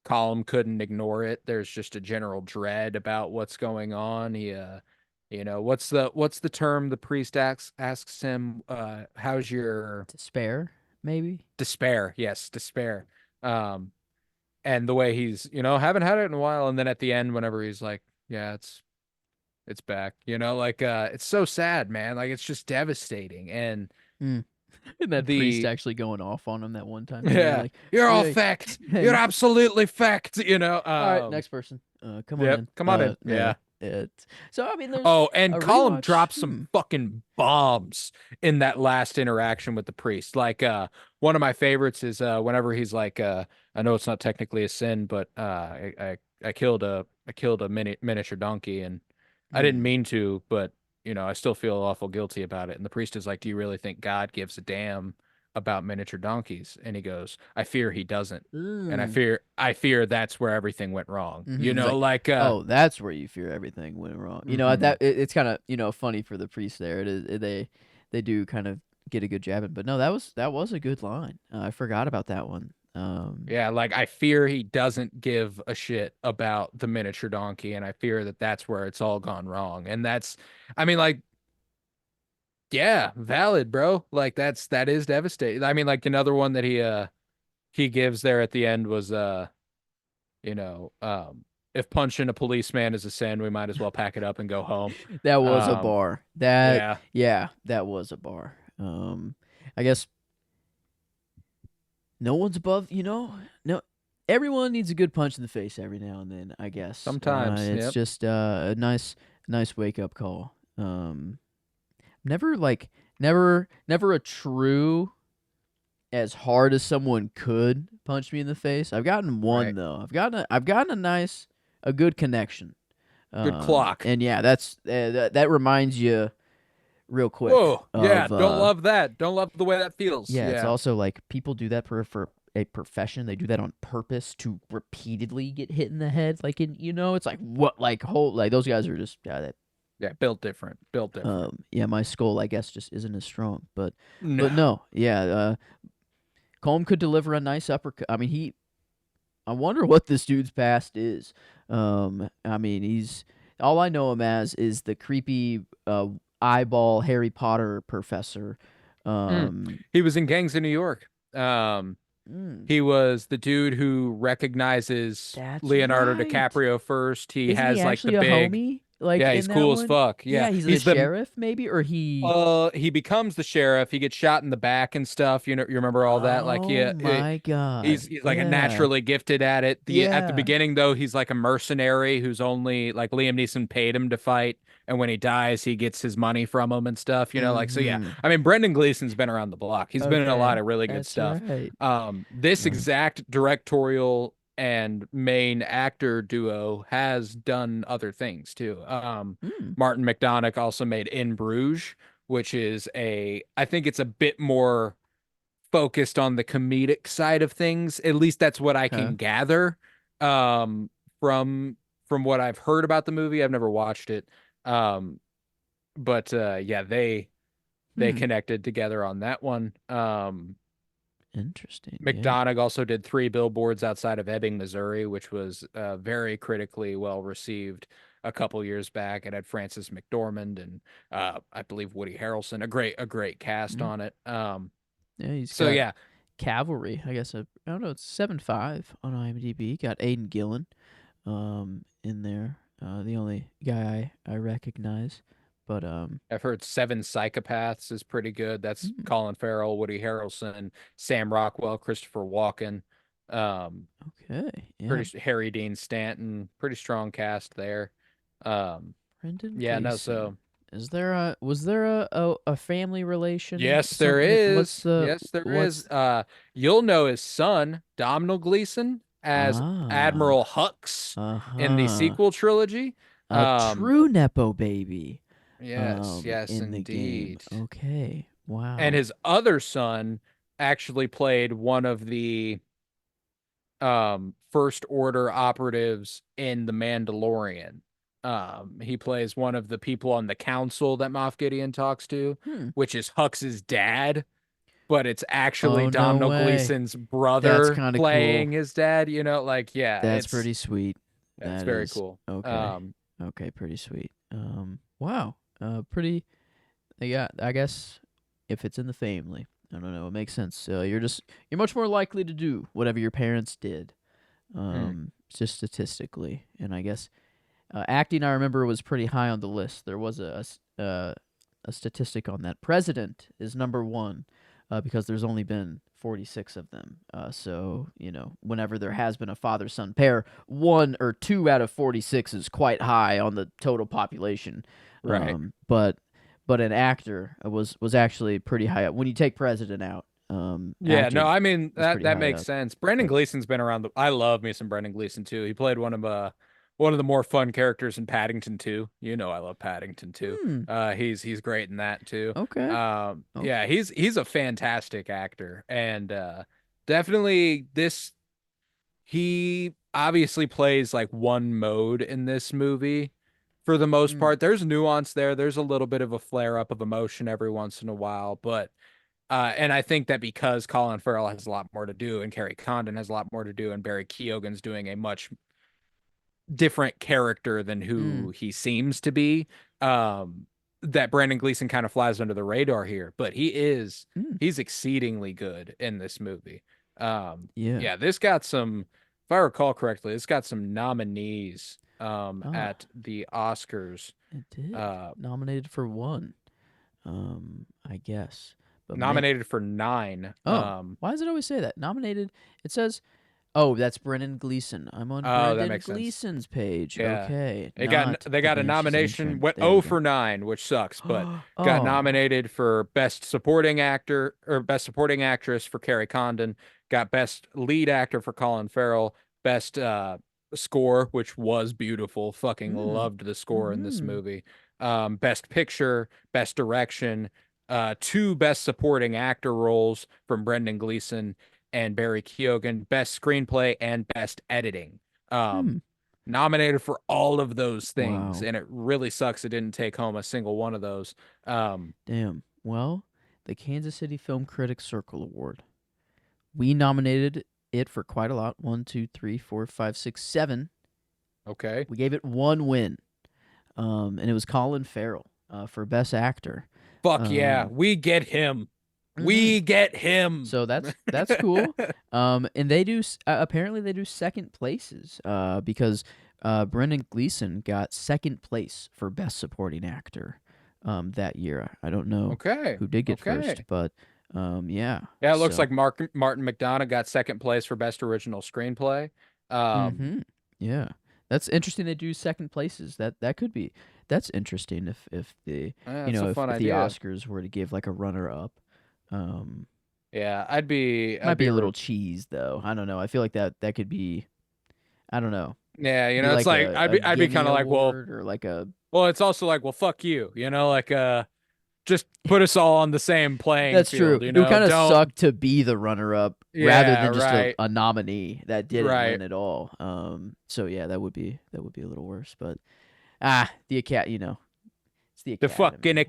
Column couldn't ignore it. There's just a general dread about what's going on. You know, what's the term the priest asks him, how's your Despair, maybe? despair? Yes, despair. Um, and the way he's, you know, haven't had it in a while, and then at the end, whenever he's like, yeah, it's back, you know, like it's so sad, man. Like it's just devastating. And Mm. And that priest the actually going off on him that one time too. You're yeah, like, you're all yeah, fact. yeah, You're you absolutely fact, you know. all right, next person. Come on Yep, in. come on in. Yeah. Yeah. So I mean, there's Oh, a and Column rewatch. drops some fucking bombs in that last interaction with the priest. Like one of my favorites is whenever he's like I know it's not technically a sin, but I killed a miniature donkey and I didn't Hmm. mean to, but you know, I still feel awful guilty about it. And the priest is like, "Do you really think God gives a damn about miniature donkeys?" And he goes, "I fear he doesn't." And Mm. I fear that's where everything went wrong. You It's know, like, like oh, that's where you fear everything went wrong. mhm. It's kind of funny for the priest there. They do kind of get a good jab in, but no, that was a good line. I forgot about that one. Yeah, like I fear he doesn't give a shit about the miniature donkey, and I fear that that's where it's all gone wrong. And that's, I mean, like, yeah, valid, bro. Like that is devastating. I mean, like another one that he gives there at the end was you know, if punching a policeman is a sin, we might as well pack it up and go home. That was a Um, bar. That yeah, yeah, that was a bar. I guess no one's above, no, everyone needs a good punch in the face every now and then, I guess. sometimes. It's Yep. just a nice wake up call. Never like never a true as hard as someone could punch me in the face. I've gotten one Right. though. I've gotten a good connection. Good clock. And yeah, that reminds you real quick Whoa. Yeah. of Don't love that. Don't love the way that feels. yeah, it's Yeah. also like people do that for a profession. They do that on purpose to repeatedly get hit in the head. Like it's like what like whole like those guys are just yeah, that Yeah. Built different. Built different. yeah, my skull I guess just isn't as strong. But No. no, yeah, Colm could deliver a nice uppercut. I mean, I wonder what this dude's past is. I mean, he's all I know him as is the creepy eyeball Harry Potter professor. Mm. Um, He was in Gangs in New York. Um, Mm. He was the dude who recognizes That's Leonardo right. DiCaprio first. He Isn't he has like the actually a big, homie like yeah, in he's that cool as one? fuck. Yeah, Yeah, he's the he's the sheriff maybe or he he becomes the sheriff. He gets shot in the back and stuff. You remember all that? Like Oh my God. he's like a Yeah. naturally gifted at it. The at the Yeah. beginning though, he's like a mercenary who's only like Liam Neeson paid him to fight, and when he dies, he gets his money from him and stuff. Like so. Yeah, Mm-hmm. I mean, Brendan Gleeson's been around the block. He's been in a lot Okay. of really good That's stuff. right. This Uh, exact directorial and main actor duo has done other things too. mm, Martin McDonagh also made In Bruges, which is I think it's a bit more focused on the comedic side of things. At least that's what I okay. can gather um, from what I've heard about the movie. I've never watched it, um, but yeah, they Hmm. connected together on that one. Interesting. Yeah. McDonagh also did Three Billboards Outside of Ebbing, Missouri, which was very critically well received a couple years back. It had Frances McDormand and I believe Woody Harrelson, a great cast Mm. on it. Yeah, he's So got yeah, Cavalry. I guess I don't know, it's 7.5 on IMDb. Got Aiden Gillen in there. The only guy I recognize. But I've heard Seven Psychopaths is pretty good. That's mm, Colin Farrell, Woody Harrelson, Sam Rockwell, Christopher Walken, um, okay. Yeah. pretty Harry Dean Stanton, pretty strong cast there. Um, Brendan yeah, no, Gleeson. so Is there a was there a family relation? yes, there Something what's is. the Yes, there is. what's You'll know his son, Domhnall Gleeson, as Admiral ah Hux in the uh-huh. sequel trilogy. A Um, true Nepo baby yes, yes, in the game. indeed. Okay. And Wow. his other son actually played one of the First Order operatives in The Mandalorian. He plays one of the people on the council that Moff Gideon talks to, Hmm. which is Hux's dad, but it's actually Oh no Domhnall way. Gleeson's That's brother kind of playing cool. his dad. Like yeah, That's pretty sweet. it's That very is cool. okay. Okay, pretty sweet. Wow. Pretty yeah, I guess if it's in the family, I don't know, it makes sense. You're much more likely to do whatever your parents did. Mm. Just statistically, and I guess acting I remember was pretty high on the list. There was a statistic on that. President is number one because there's only been 46 of them. So, whenever there has been a father son pair, one or two out of 46 is quite high on the total population. Right. But an actor was actually pretty high up. When you take president out, Yeah, no, actor I mean was that pretty that high makes up. sense. Brendan But Gleeson's been around I love me some Brendan Gleeson too. He played one of the more fun characters in Paddington 2. I love Paddington 2. hmm, He's great in that too. okay, okay, Yeah, he's a fantastic actor and definitely this he obviously plays like one mode in this movie for the most hmm, part. There's nuance there. There's a little bit of a flare up of emotion every once in a while, but and I think that because Colin Farrell has a lot more to do and Kerry Condon has a lot more to do and Barry Keoghan's doing a much different character than hmm, who he seems to be, um, that Brandon Gleeson kind of flies under the radar here, but hmm, he's exceedingly good in this movie. yeah. Yeah, this got some, if I recall correctly, it's got some nominees Ah, at the Oscars. it did. Uh, Nominated for one, I guess. But man, Nominated for nine. oh, why does it always say that? Nominated. It says, oh, that's Brendan Gleeson. I'm on Oh, that Brendan makes sense. Gleeson's page. Yeah. Okay, It got not they the got a Banshees of nomination, Inisherin. went There 0 we go. for 9, which sucks, but got Oh, nominated for Best Supporting Actor or Best Supporting Actress for Kerry Condon, got Best Lead Actor for Colin Farrell, Best Score, which was beautiful. Fucking hmm, loved the score in this hmm, movie. Best Picture, Best Direction, two Best Supporting Actor roles from Brendan Gleeson and Barry Keoghan, Best Screenplay and Best Editing. hmm. Um, Nominated for all of those things, Wow, and it really sucks it didn't take home a single one of those. Um, damn. Well, the Kansas City Film Critics Circle Award. We nominated it for quite a lot. One, two, three, four, five, six, seven. okay. We gave it one win, and it was Colin Farrell for Best Actor. Fuck yeah, Um, we get him. Mm-hmm. We get him. So that's cool. And they do apparently they do second places. Because Brendan Gleeson got second place for best supporting actor, that year. I don't know Okay. who did get first, Okay. but yeah. Yeah, it looks So like Martin McDonagh got second place for best original screenplay. Um, mm-hmm. Yeah. That's interesting they do second places. That could be that's interesting if the that's a fun if the idea. Oscars were to give like a runner up. Um Yeah, Might I'd be be a little cheese though. I don't know. I feel like that could be I don't know. yeah, Be it's like like a I'd be Gimme kind of like, award or like a it's also like, well, fuck you, like just put us all on the same playing That's true. field, It would kind of Don't suck to be the runner up rather yeah, than just right. a nominee that didn't Right. win at all. So yeah, that would be a little worse. But the it's the The fucking Academy.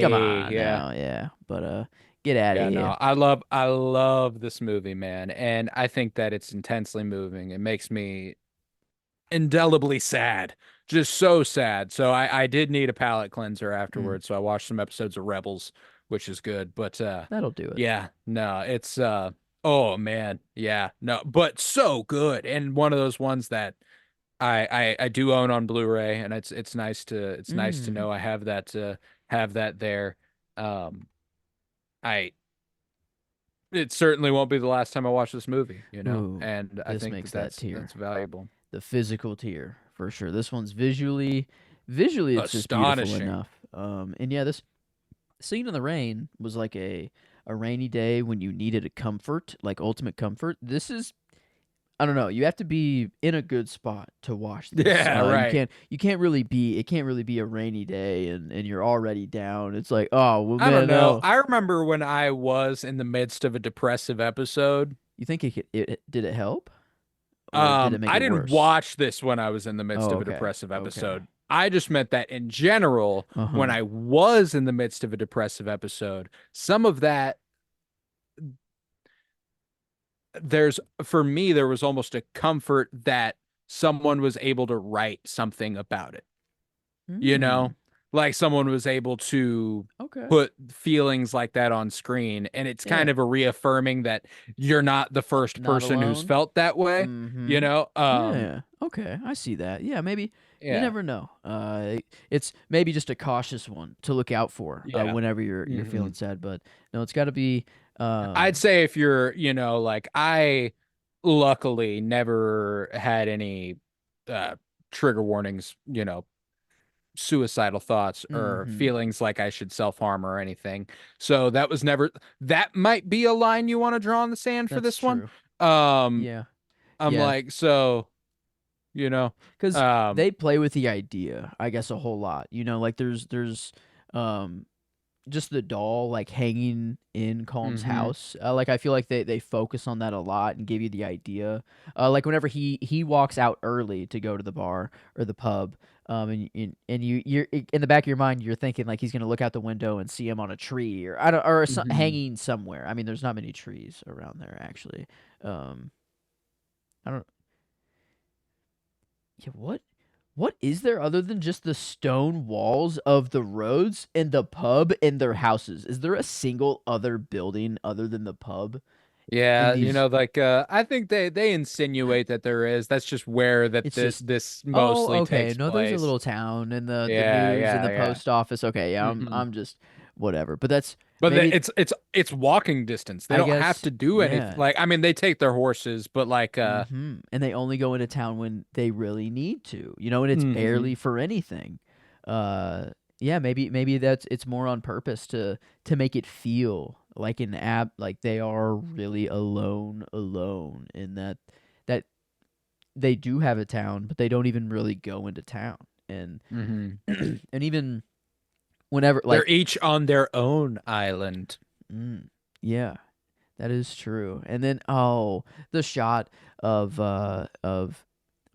Come Academy. on Yeah. now, yeah. But get out of Yeah, here. no. I love this movie, man. And I think that it's intensely moving. It makes me indelibly sad. Just so sad. So I did need a palate cleanser Mm, afterwards. So I watched some episodes of Rebels, which is good. But that'll do it. yeah, no, it's oh man. Yeah, no, but so good. And one of those ones that I do own on Blu-ray, and it's nice to Mm. know I have that there. Um I it certainly won't be the last time I watch this movie, Ooh, and I this think that makes that that's tier. valuable. The physical tier for sure. This one's visually it's just beautiful Astonishing. enough. And yeah, this scene in the rain was like a rainy day when you needed a comfort, like ultimate comfort. This is I don't know. You have to be in a good spot to watch this. Yeah, right. You can't really be it can't really be a rainy day and you're already down. It's like, oh well, I don't man, know. no. I remember when I was in the midst of a depressive episode. You think it did it help or did it make I it didn't worse? watch this when I was in the midst Oh, of a okay, depressive okay, episode. I just meant that in general, uh when huh. I was in the midst of a depressive episode, some of that for me, there was almost a comfort that someone was able to write something about it, you Hmm. know, like someone was able to Okay. put feelings like that on screen. And it's kind Yeah. of a reaffirming that you're not the first Not person who's alone. felt that way, you Mm-hmm. know? Yeah. Okay. I see that. Yeah. Maybe you Yeah, never know. It's maybe just a cautious one to look out for. yeah. Whenever you're hmm feeling sad, but no, it's got to be. I'd say if you're, like I luckily never had any uh trigger warnings, suicidal thoughts or Mm-hmm. feelings like I should self-harm or anything. So that was never that might be a line you want to draw in the sand for That's this one. true. Um Yeah. I'm Yeah. like, so, you know, Because um they play with the idea, I guess, a whole lot. Like there's um just the doll like hanging in Calm's mhm house. Like I feel like they focus on that a lot and give you the idea. Like whenever he walks out early to go to the bar or the pub, and you're in the back of your mind you're thinking like he's gonna look out the window and see him on a tree or I don't or mhm hanging somewhere. I mean, there's not many trees around there actually. Um, I don't. Yeah, what is there other than just the stone walls of the roads and the pub and their houses? Is there a single other building other than the pub in yeah, these? like I think they insinuate that there is. That's just where that It's just, this oh, mostly okay. takes No, there's a place. little town and the Yeah, news and yeah, the yeah. post office. Okay, yeah, hmm I'm just whatever. But that's But maybe it's walking distance. They I don't have guess to do anything. yeah. Like, I mean, they take their horses, but like And they only go into town when they really need to, and it's hmm barely for anything. Uh, yeah, maybe that's it's more on purpose to make it feel like an app, like they are really alone, and that they do have a town, but they don't even really go into town, and hmm and even whenever They're like, each on their own island. mm, yeah, that is true. And then the shot of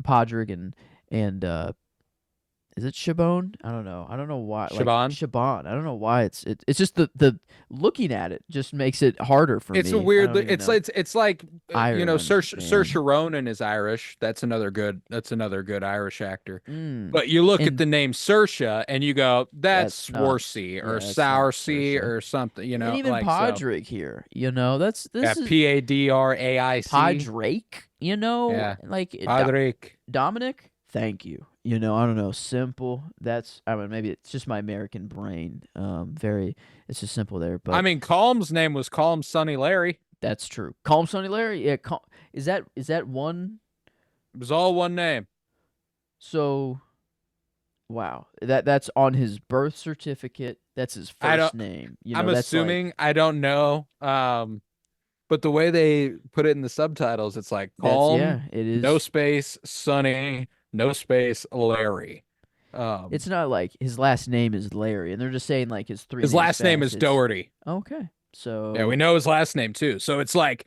Podrick and Is it Chabon? I don't know. I don't know why. Like Shaban. Shaban. I don't know why it's just the looking at it just makes it harder for It's a me. I weird. don't even know. It's like Ireland, Saoirse man. Ronan is Irish. That's another good Irish actor. Mm. But you look at And the name Saoirse and you go, that's that's not. Swarsea or Yeah, that's not Soursey Saoirse. or something. And even Like so. Podrick here. That's Yeah, this is Padraic. Podrake. Yeah, Like Padraic. Dominic. Thank you. I don't know. Simple. That's I mean maybe it's just my American brain. Very. It's just simple there, I but mean, Calm's name was Calm Sonny Larry. that's true. Calm Sonny Larry. Yeah. Is that one? It was all one name. So wow. That's on his birth certificate. That's his I don't. first name. I'm That's like assuming. I don't know. But the way they put it in the subtitles, it's like that's calm, yeah. It no is. space, sunny, no space, Larry. Um, It's not like his last name is Larry, and they're just saying like his three his names last name fast. is It's Doherty. okay. Yeah, we So know his last name too. So it's like,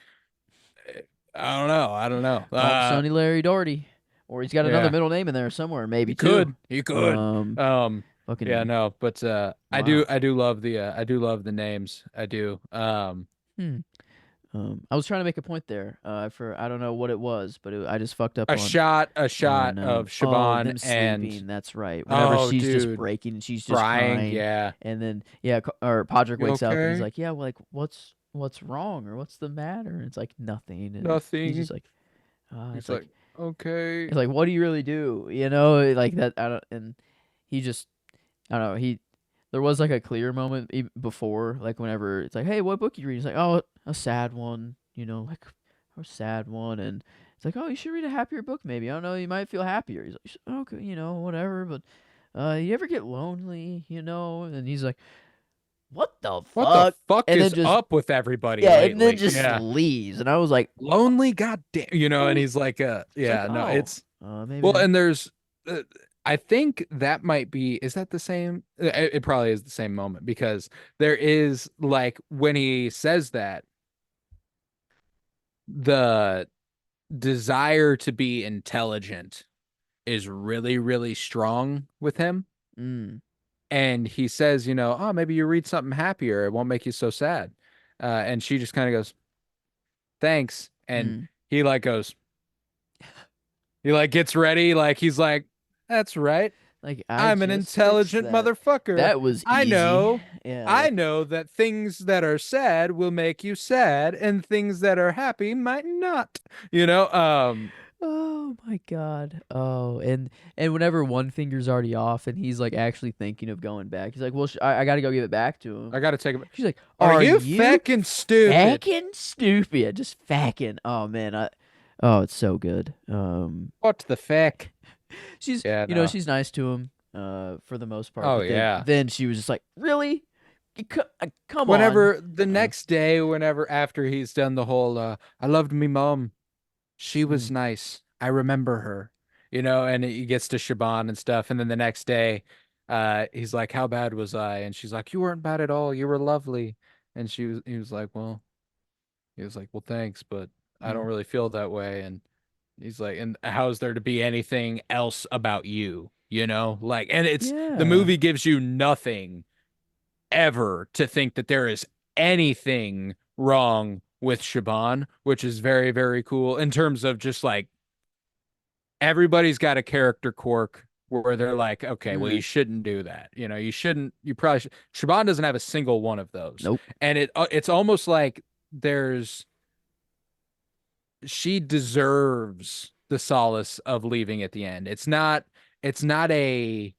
I don't know. I don't know. call him Sonny Larry Doherty, or he's got another Yeah, middle name in there somewhere, he maybe too. could. He could. Um, Yeah, fucking no, but wow. I do love the names. I do. Hmm. I was trying to make a point there. For I don't know what it was, but I just fucked up A shot on of oh Shaban them and sleeping. That's right. Whenever oh, she's just dude, breaking and she's just crying. crying, Yeah. and then yeah, or Podrick You wakes up and he's okay? like, yeah, well, like what's wrong or what's the matter? And it's like nothing, and he's just Nothing. like, He's it's like, like okay. it's like what do you really do? Like that. I don't. And he just I don't know. There was like a clear moment before, like whenever it's like, hey, what book you read? He's like, oh, a sad one. Like a sad one, and it's like, oh, you should read a happier book, maybe. I don't know, you might feel happier. He's like, okay, whatever, but you ever get lonely, And he's like, what the What the fuck? fuck And then is just up with everybody yeah, and then lately? just Yeah. leaves, and I was like, Lonely, goddamn, and oh, he's like, it's like, yeah, no, oh, it's maybe well, that. and there's, I think that might be, is that the same? It probably is the same moment because there is like when he says that, the desire to be intelligent is really, really strong with him. Mm, And he says, oh, maybe you read something happier. It won't make you so sad. And she just kind of goes, thanks. And mm. he like goes, he like gets ready. Like he's like, that's right. Like I I'm an just fixed intelligent that. motherfucker. That was I easy. know. Yeah, I that. know that things that are sad will make you sad and things that are happy might not. You know, Oh my God. Oh, and whenever one finger's already off and he's like actually thinking of going back, he's like, "Well, I got to go give it back to him." I gotta take it. She's like, Are "Are you you feckin' stupid? fucking stupid? Just fucking." Oh man, oh, it's so good. What the feck? She's Yeah, no. she's nice to him for the most part, Oh but then yeah. then she was just like, "Really? Come on." Whenever the Uh, next day, whenever after he's done the whole I loved me mom. She was mm, nice. I remember her. And he gets to Shaban and stuff, and then the next day, he's like, how bad was I? And she's like, you weren't bad at all. You were lovely. And he was like, well, thanks, but I don't mm. really feel that way. And he's like, and how's there to be anything else about you? Like, and the Yeah. movie gives you nothing ever to think that there is anything wrong with Shaban, which is very, very cool in terms of just like everybody's got a character quirk where they're like, okay, well, you Mm. shouldn't do that. You probably should. Shaban doesn't have a single one of those. Nope. And it's almost like there's, she deserves the solace of leaving at the end. It's not a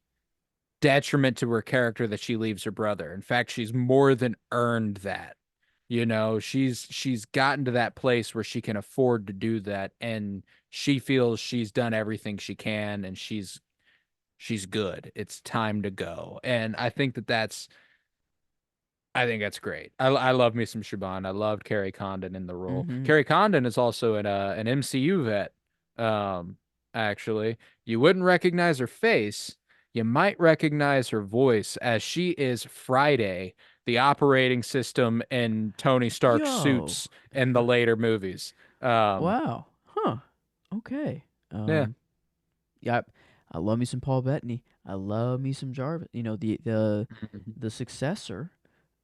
detriment to her character that she leaves her brother. In fact, she's more than earned that. She's gotten to that place where she can afford to do that, and she feels she's done everything she can, and she's good. It's time to go. And I think that's great. I love me some Shaban. I loved Carrie Condon in the role. Mm-hmm. Carrie Condon is also an MCU vet. Um, actually, you wouldn't recognize her face. You might recognize her voice as she is Friday, the operating system in Tony Stark's Yo. suits in the later movies. Um, Wow. Huh. Okay. yeah. Yeah, I love me some Paul Bettany. I love me some Jarvis. The Mhm. the successor,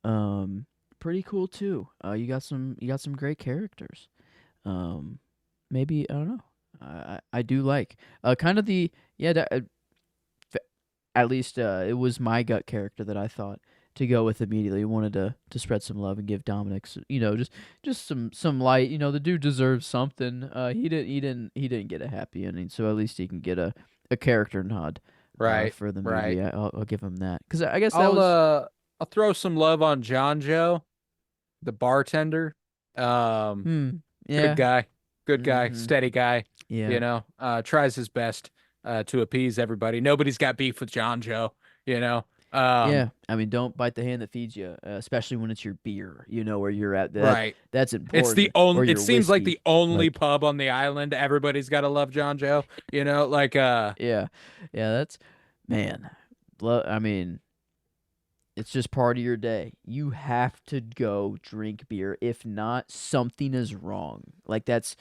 um, pretty cool too. You got some great characters. Um, maybe I don't know. I do like kind of the yeah. F- at least it was my gut character that I thought to go with immediately. Wanted to spread some love and give Dominic, just some light. The dude deserves something. He didn't get a happy ending, so at least he can get a character nod Right, for the right. movie. I'll give him that because I guess that I'll was uh I'll throw some love on John Joe, the bartender. Um, hmm Good yeah guy, good guy, mm-hmm steady guy, yeah. tries his best to appease everybody. Nobody's got beef with John Joe, you know. Yeah, I mean, don't bite the hand that feeds you, especially when it's your beer. Where you're at. Right. That's It's the important, only or it your seems like whiskey. the only Like, pub on the island everybody's got to love John Joe, yeah, yeah. That's man. I mean, it's just part of your day. You have to go drink beer. If not, something is wrong. Like that's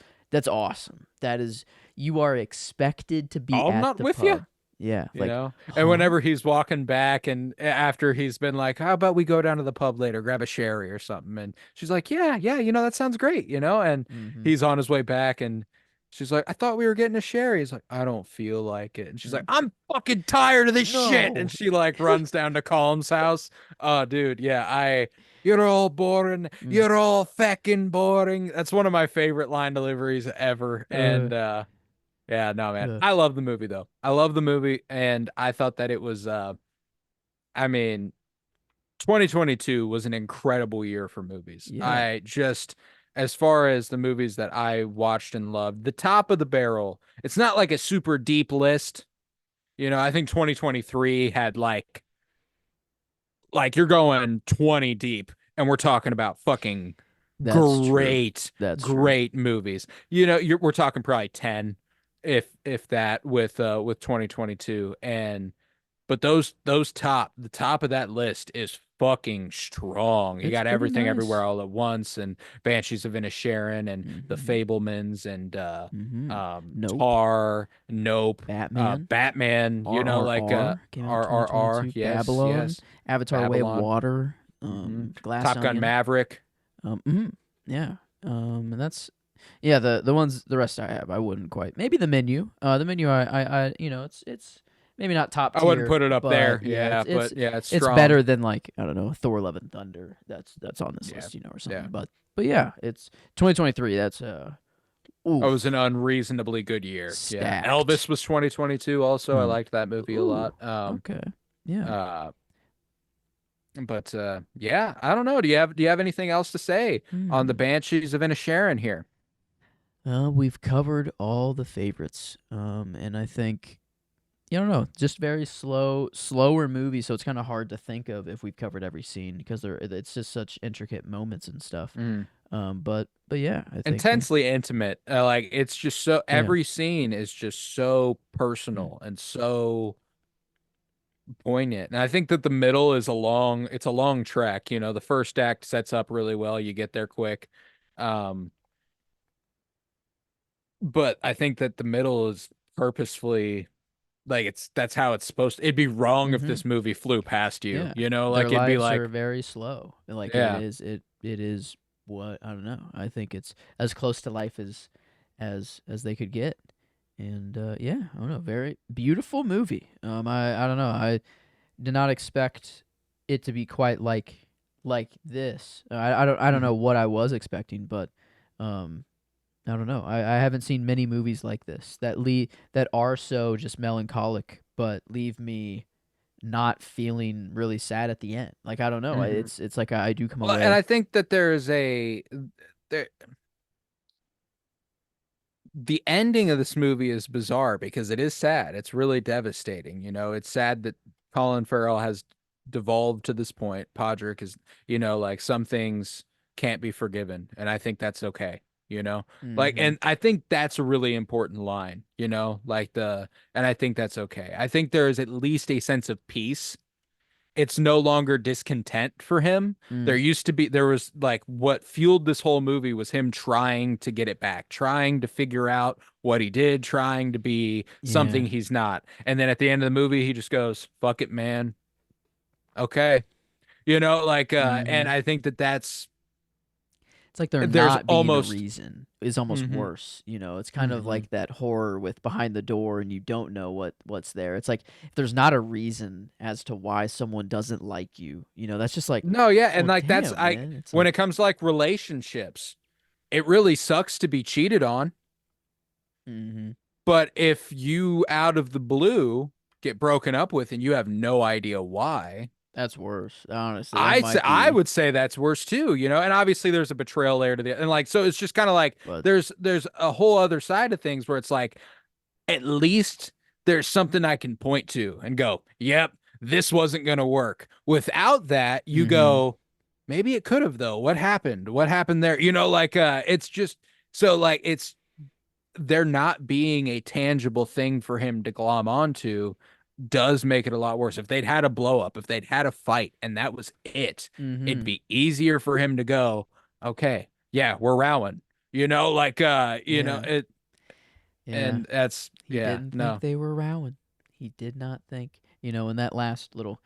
awesome. That is, you are expected to be I'm at not the with you. pub. Yeah, you like, know and huh? whenever he's walking back and after he's been like, how about we go down to the pub later, grab a sherry or something, and she's like, yeah, yeah, that sounds great, and Mm-hmm. he's on his way back and she's like, I thought we were getting a sherry. He's like, I don't feel like it, and she's like, Mm. I'm fucking tired of this shit, and No. she like runs down to Colm's house. Oh dude, yeah, you're all boring, Mm. you're all fucking boring. That's one of my favorite line deliveries ever. Uh, And yeah, no, man. uh, I love the movie though. I love the movie, and I thought that it was I mean, 2022 was an incredible year for movies. yeah. I just as far as the movies that I watched and loved, the top of the barrel. It's not like a super deep list. I think 2023 had like you're going 20 deep and we're talking about fucking That's true. great That's true. great movies. We're talking probably 10 if that with 2022. And but the top of that list is fucking strong. You It's got pretty Everything Everywhere nice. All at Once and Banshees of Inisherin and The Mm-hmm. Fablemans and Mm-hmm. Nope. Tar, Nope, Batman. Batman, RRR came out RRR. 2022. Yes, Babylon. yes. Avatar: Way of Babylon. Water. hmm Glass Top Gun Onion. Maverick. Mhm. Yeah. And that's yeah, the rest I have I wouldn't quite. Maybe the menu. The menu it's maybe not top I wouldn't tier, put it up there. but yeah, Yeah, but yeah, it's it's strong. better than, like, I don't know, Thor: Love and Thunder. That's on this Yeah. list, or Yeah. something. But yeah, it's 2023. That's It was an oof, unreasonably good year. Yeah. stacked. Elvis was 2022 also. I Mm. liked that movie a Ooh. lot. Okay. Yeah. Uh but yeah, I don't know. Do you have anything else to say on the Hmm. Banshees of Inisherin here? We've covered all the favorites. And I think, I don't know, just very slower movie, so it's kind of hard to think of if we've covered every scene because it's just such intricate moments and stuff. Mm. But yeah, I think Intensely intimate. Like it's just so yeah. every scene is just so Mm. personal and so poignant. And I think that the middle is it's a long trek. The first act sets up really well. You get there quick. Um, but I think that the middle is purposefully like that's how it's supposed to. It'd be wrong if Mm-hmm. this movie flew past you, Yeah, their like it'd be lives are like, very slow. Like, it yeah. is it is what I don't know. I think it's as close to life as they could get. And yeah, I don't know, very beautiful movie. I don't know. I did not expect it to be quite like this. I don't know Mhm. what I was expecting, but um I don't know. I haven't seen many movies like this that are so just melancholic but leave me not feeling really sad at the end. Like, I don't know. Mhm. It's like I do come Well, and away. I think that there the ending of this movie is bizarre because it is sad. It's really devastating. It's sad that Colin Farrell has devolved to this point. Podrick is, like some things can't be forgiven, and I think that's okay. Mhm. And I think that's a really important line. And I think that's okay. I think there is at least a sense of peace it's no longer discontent for him. Mm. There was like what fueled this whole movie was him trying to get it back, trying to figure out what he did, trying to be Yeah. something he's not. And then at the end of the movie, he just goes, "Fuck it, man. Okay." And Hmm. I think that that's It's like there there's not being a almost reason is almost hmm worse. It's kind of hmm like that horror with behind the door and you don't know what's there. It's like if there's not a reason as to why someone doesn't like you, that's just like, No, yeah, and well, like that's damn, I man. It's when like, it comes to like relationships, it really sucks to be cheated on. hmm, But if you out of the blue get broken up with and you have no idea why, that's worse. Honestly, that might I be, would say that's worse too, And obviously there's a betrayal layer to the and like so it's just kind of like but there's a whole other side of things where it's like at least there's something I can point to and go, "Yep, this wasn't going to work." Without that, you hmm, go, "Maybe it could have though. What happened? What happened there?" It's just so like it's there not being a tangible thing for him to glom onto does make it a lot worse. If they'd had a blow up, if they'd had a fight and that was it, it'd hmm, be easier for him to go, okay, yeah, we're rowing. yeah, it yeah. and that's He yeah, didn't think no. they were rowing. He did not think, in that last little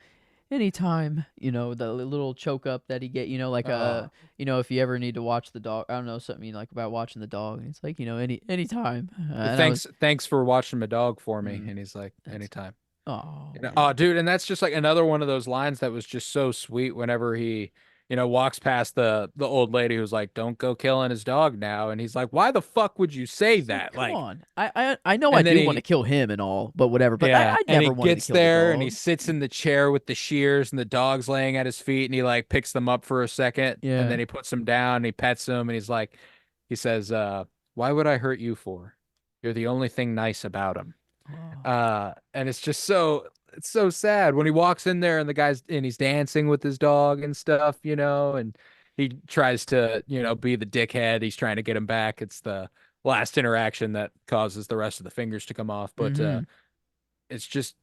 anytime, the little choke up that he get, like Uh if you ever need to watch the dog, I don't know something like about watching the dog. It's like, anytime. And I was, thanks for watching my dog for me. mm, And he's like, that's, anytime. oh Oh, man, dude, and that's just like another one of those lines that was just so sweet whenever he, walks past the old lady who's like, "Don't go killing his dog now." And he's like, "Why the fuck would you say it's like, that?" come Like, on. I know I and then do want to he kill him and all, but whatever. But yeah, I and he never wanted to gets kill the there and he dog. sits in the chair with the shears and the dog's laying at his feet and he like picks them up for a second and Yeah. then he puts them down and he pets them and he's like he says, "Why would I hurt you for? You're the only thing nice about him." Oh, And it's so sad when he walks in there and the guy's and he's dancing with his dog and stuff, and he tries to, be the dickhead. He's trying to get him back. It's the last interaction that causes the rest of the fingers to come off. But mm-hmm. it's just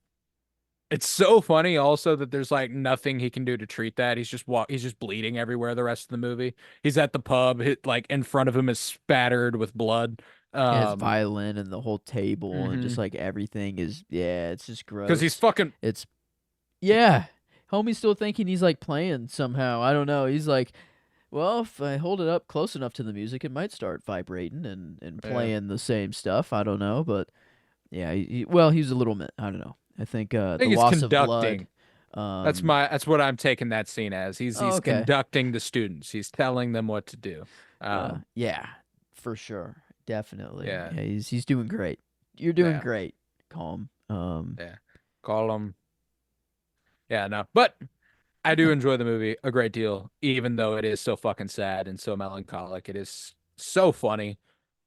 it's so funny also that there's like nothing he can do to treat that. He's just bleeding everywhere the rest of the movie. He's at the pub, like in front of him is spattered with blood. His Um, violin and the whole table and just mhm. like everything is, yeah, it's just Because he's gross. fucking It's Yeah. Homie's still thinking he's like playing somehow. I don't know. He's like, well, if I hold it up close enough to the music, it might start vibrating and yeah. playing the same stuff. I don't know, but yeah, well, he's a little I don't know. I think I the think he's loss of blood. conducting. Um, That's what I'm taking that scene as. oh, He's okay. conducting the students. He's telling them what to do. Yeah, for sure, definitely. Yeah, Yeah, he's doing great. You're doing yeah, great. Calm. yeah. Call him. Yeah, no. But I do Yeah. enjoy the movie a great deal, even though it is so fucking sad and so melancholic. It is so funny,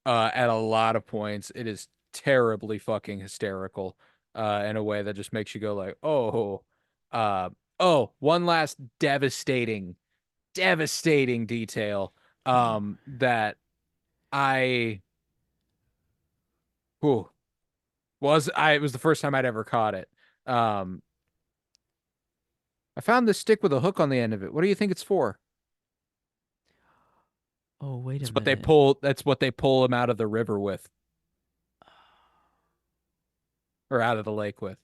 at a lot of points. It is terribly fucking hysterical, in a way that just makes you go like, oh, uh, oh, one last devastating detail, Oh. that I, whew, it was the first time I'd ever caught it. Um, I found this stick with a hook on the end of it. What do you think it's for? Oh, wait a It's what they minute. pull. That's what they pull him out of the river with, or out of the lake with.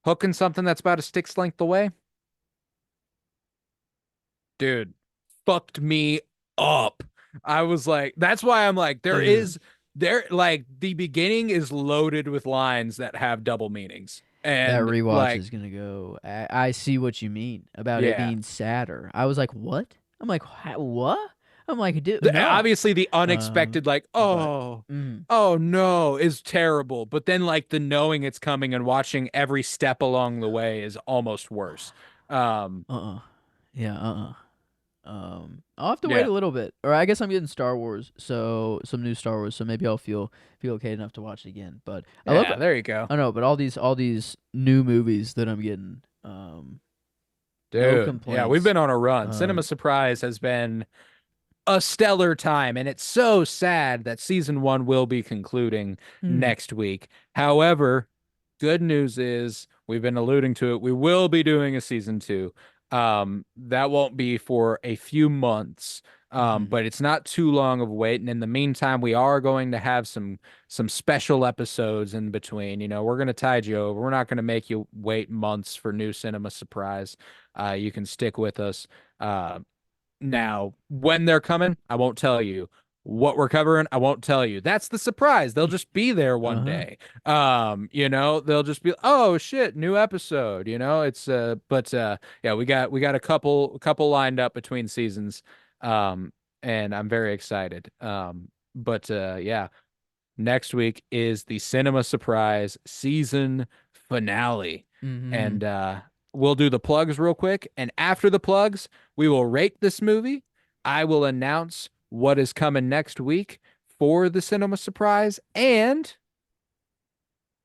Hooking something that's about a stick's length away, dude. Fucked me up. I was like, that's why I'm like, Damn. like the beginning is loaded with lines that have double meanings, That and rewatch like, is gonna go. I see what you mean about it yeah. being sadder. I was like, what? I'm like, what? I'm like, dude, no. Obviously the Um, unexpected like but mm, oh no is terrible, but then like the knowing it's coming and watching every step along the way is almost worse. um uh-uh, yeah, I'll have to wait yeah, a little bit, or I guess I'm getting Star Wars, so some new Star Wars, so maybe I'll feel okay enough to watch it again. But I love, yeah, there you go, I know, but all these new movies that I'm getting, no dude. Yeah, we've complaints. been on a run. Cinema Um, Surprise has been a stellar time, and it's so sad that season one will be concluding hmm, next week. However, good news is we've been alluding to it. We will be doing a season two. That won't be for a few months. Hmm. But it's not too long of a wait. And in the meantime, we are going to have some special episodes in between. You know, we're going to tide you over. We're not going to make you wait months for new cinema surprise. You can stick with us. Uh, Now, when they're coming, I won't tell you. What we're covering, I won't tell you. That's the surprise. They'll just be there one Uh-huh. day. They'll just be, oh shit, new episode. Yeah, we got a couple lined up between seasons. Um, and I'm very excited. Yeah, next week is the Cinema Surprise season finale. Hmm. And we'll do the plugs real quick. And after the plugs, we will rate this movie. I will announce what is coming next week for the Cinema Surprise. And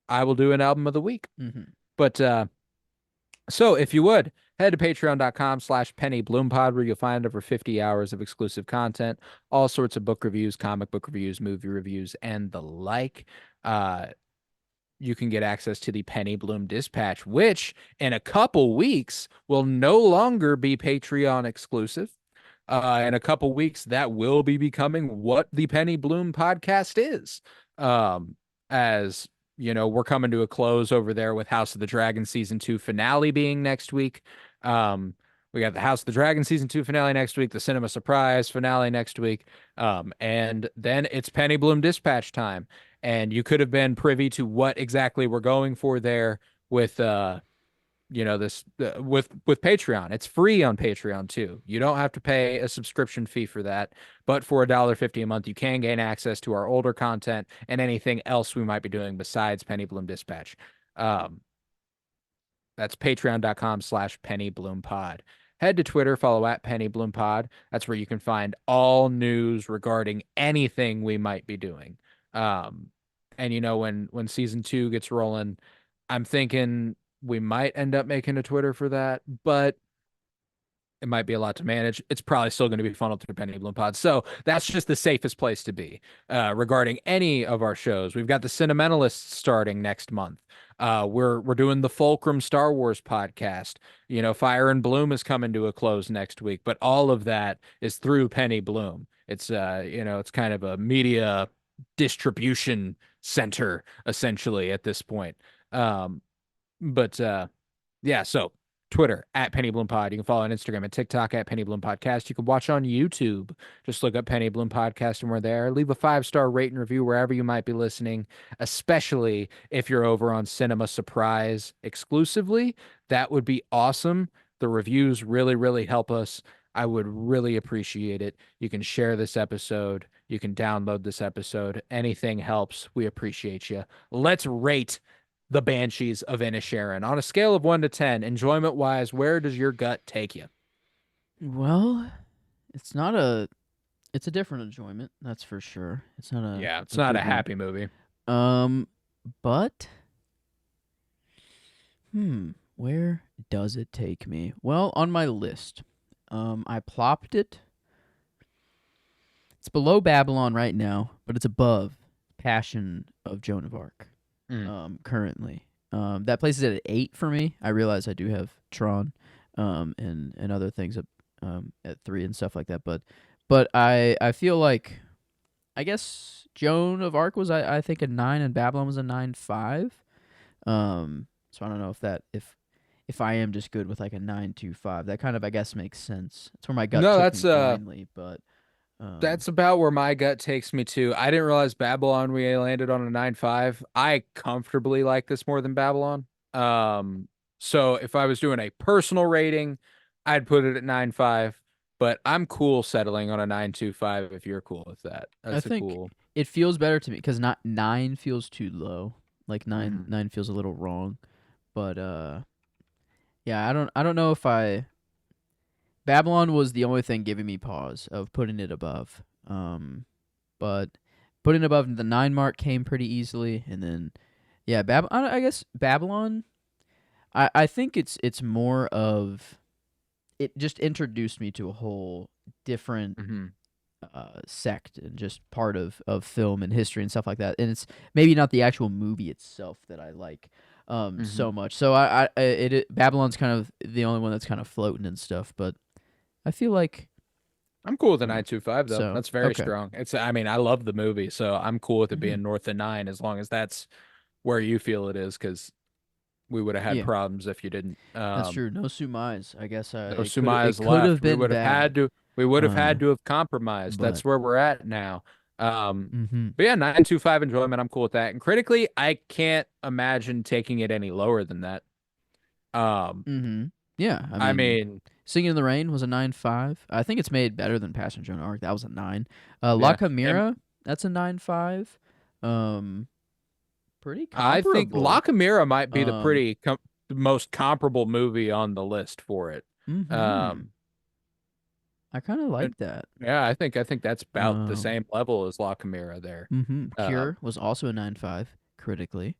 I will do an album of the week. Hmm. But so if you would, head to patreon.com/PennyBloomPod, where you'll find over 50 hours of exclusive content, all sorts of book reviews, comic book reviews, movie reviews, and the like. Uh, you can get access to the Penny Bloom Dispatch, which in a couple weeks will no longer be Patreon exclusive. In a couple weeks, that will be becoming what the Penny Bloom podcast is. Um, as you know, we're coming to a close over there with House of the Dragon season two finale being next week. Um, we got the House of the Dragon season two finale next week, the Cinema Surprise finale next week. And then it's Penny Bloom Dispatch time. And you could have been privy to what exactly we're going for there with this with Patreon. It's free on Patreon too. You don't have to pay a subscription fee for that, but for $1.50 a month, you can gain access to our older content and anything else we might be doing besides Penny Bloom Dispatch. Um, that's patreon.com/PennyBloomPod. Head to Twitter, follow at PennyBloomPod. That's where you can find all news regarding anything we might be doing. Um, and when season two gets rolling, I'm thinking we might end up making a Twitter for that, but it might be a lot to manage. It's probably still going to be funneled through Penny Bloom Pod. So that's just the safest place to be regarding any of our shows. We've got the Sentimentalists starting next month. We're doing the Fulcrum Star Wars podcast. You know, Fire and Bloom is coming to a close next week, but all of that is through Penny Bloom. It's kind of a media distribution center essentially at this point. Um, but Yeah, so Twitter at Penny Bloom Pod. You can follow on Instagram and TikTok at Penny Bloom Podcast. You can watch on YouTube. Just look up Penny Bloom Podcast and we're there. Leave a 5-star rate and review wherever you might be listening, especially if you're over on Cinema Surprise exclusively. That would be awesome. The reviews really, really help us. I would really appreciate it. You can share this episode. You can download this episode. Anything helps. We appreciate you. Let's rate the Banshees of Inisherin. On a scale of 1 to 10, enjoyment wise, where does your gut take you? Well, it's not a it's a different enjoyment, that's for sure. It's not Yeah, it's a not a good one. happy movie. Um, but where does it take me? Well, on my list, I plopped it. It's below Babylon right now, but it's above Passion of Joan of Arc. Mm. Currently, that places it at 8 for me. I realize I do have Tron, and other things at 3 and stuff like that. But I feel like I guess Joan of Arc was I think a 9 and Babylon was a 9.5. So I don't know if I am just good with like a 9.25. That kind of I guess makes sense. That's where my gut No, took that's me blindly, but that's about where my gut takes me to. I didn't realize Babylon we landed on a 9.5. I comfortably like this more than Babylon. Um, so if I was doing a personal rating, I'd put it at 9.5, but I'm cool settling on a 9.25 if you're cool with that. I That's a think cool. it feels better to me because not 9 feels too low. Like Mhm. 9 feels a little wrong. But yeah, I don't know if I Babylon was the only thing giving me pause of putting it above. But putting it above the 9 mark came pretty easily, and then yeah, I guess Babylon. I think it's more of it just introduced me to a whole different Mhm. sect and just part of film and history and stuff like that. And it's maybe not the actual movie itself that I like, so Hmm. much. So Babylon's kind of the only one that's kind of floating and stuff, but I feel like I'm cool with the uh, 925 though. so That's very okay. strong. I mean, I love the movie, so I'm cool with it Hmm. being north of 9 as long as that's where you feel it is, because we would have had Yeah, problems if you didn't. that's true. No Sumais. I guess No it Sumai's could have left. been bad. We would have Uh, had to have compromised. but That's where we're at now. mm-hmm. But yeah, 925 enjoyment. I'm cool with that. And critically, I can't imagine taking it any lower than that. Um, Mm-hmm. Yeah, I I mean, mean, Singing in the Rain was a 9.5. I think it's made better than Passion Joan Arc. That was a 9. La yeah, and Chimera, that's a 9.5. Um, Pretty I think La comparable. Chimera might be the Um, most comparable movie on the list for it. mm-hmm. Um, I kind of and like that. yeah, I think that's about the Um, same level as La Chimera there. mm-hmm. Um, Cure was also a 9.5 critically.